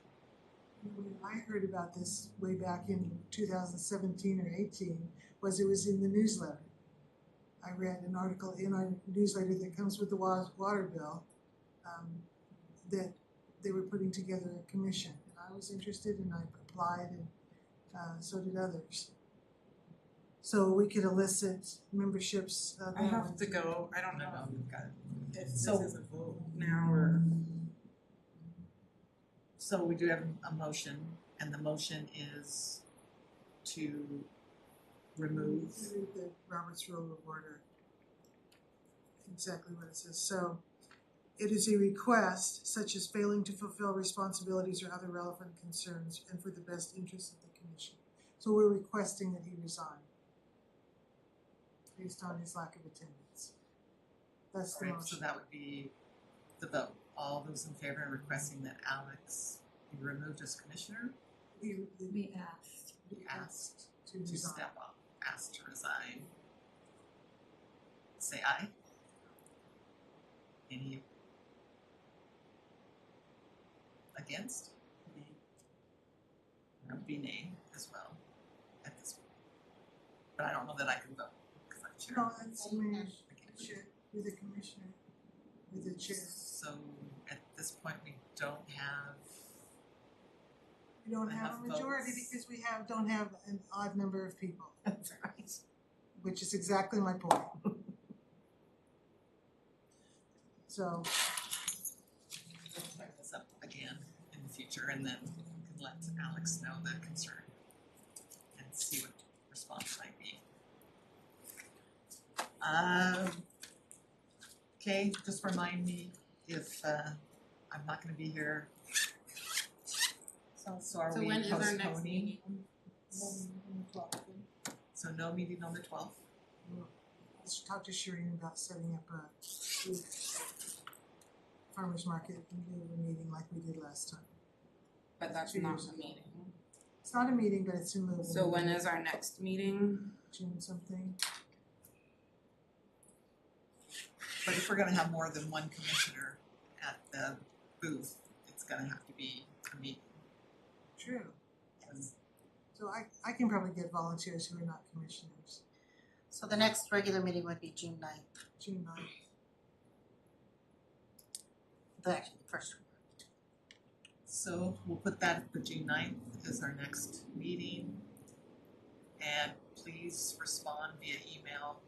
When I heard about this way back in 2017 or 18, it was in the newsletter. I read an article in our newsletter that comes with the water bill that they were putting together a commission. And I was interested and I applied, and so did others. So we could elicit memberships. I have to go. I don't know we've got if So- this is a vote now or. So we do have a motion, and the motion is to remove. Read the Robert's Rule of Order. Exactly what it says. So it is a request such as failing to fulfill responsibilities or other relevant concerns and for the best interest of the commission. So we're requesting that he resign based on his lack of attendance. That's the Right, so motion. that would be the vote. All those in favor of requesting that Alex be removed as commissioner, He We asked. be asked to to resign. step up, asked to resign. Say aye. Any against? That would be nay as well at this point. But I don't know that I can vote, chair? No, that's me, chair, with the commissioner, with the chair. So at this point, we don't have, We don't have Enough a majority votes. because we don't have an odd number of people, that's right. which is exactly my point. So, We'll bring this up again in the future and then we can let Alex know the concern and see what the response might be. Okay, just remind me if I'm not gonna be here. So are So we when is our next postponing? meeting? So no meeting on the 12th? let's talk to Shireen about setting up a farmer's market and do a meeting like we did last time. But that's 2 not years a ago. meeting. It's not a meeting, but it's in lieu of a So when meeting. is our next meeting? June something. But if we're gonna have more than one commissioner at the booth, it's gonna have to be a meeting. True. Yes. So I can probably get volunteers who are not commissioners. So the next regular meeting would be June 9th, June 9th. actually the first one. So we'll put that for June 9th as our next meeting. And please respond via email,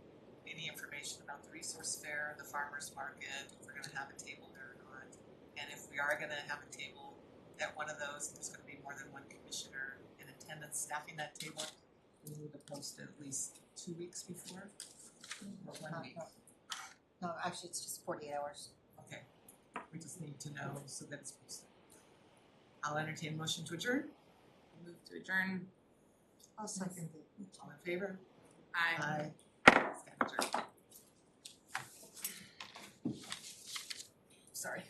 any information about the resource fair, the farmer's market, if we're gonna have a table there or not. And if we are gonna have a table at one of those, there's gonna be more than one commissioner in attendance staffing that table. We need to post it at least 2 weeks before, or 1 week. No, actually, it's just 48 hours. Okay, we just need to know so that it's posted. I'll entertain a motion to adjourn. Move to adjourn. I'll second it. All in favor? Aye. Stand adjourned. Sorry.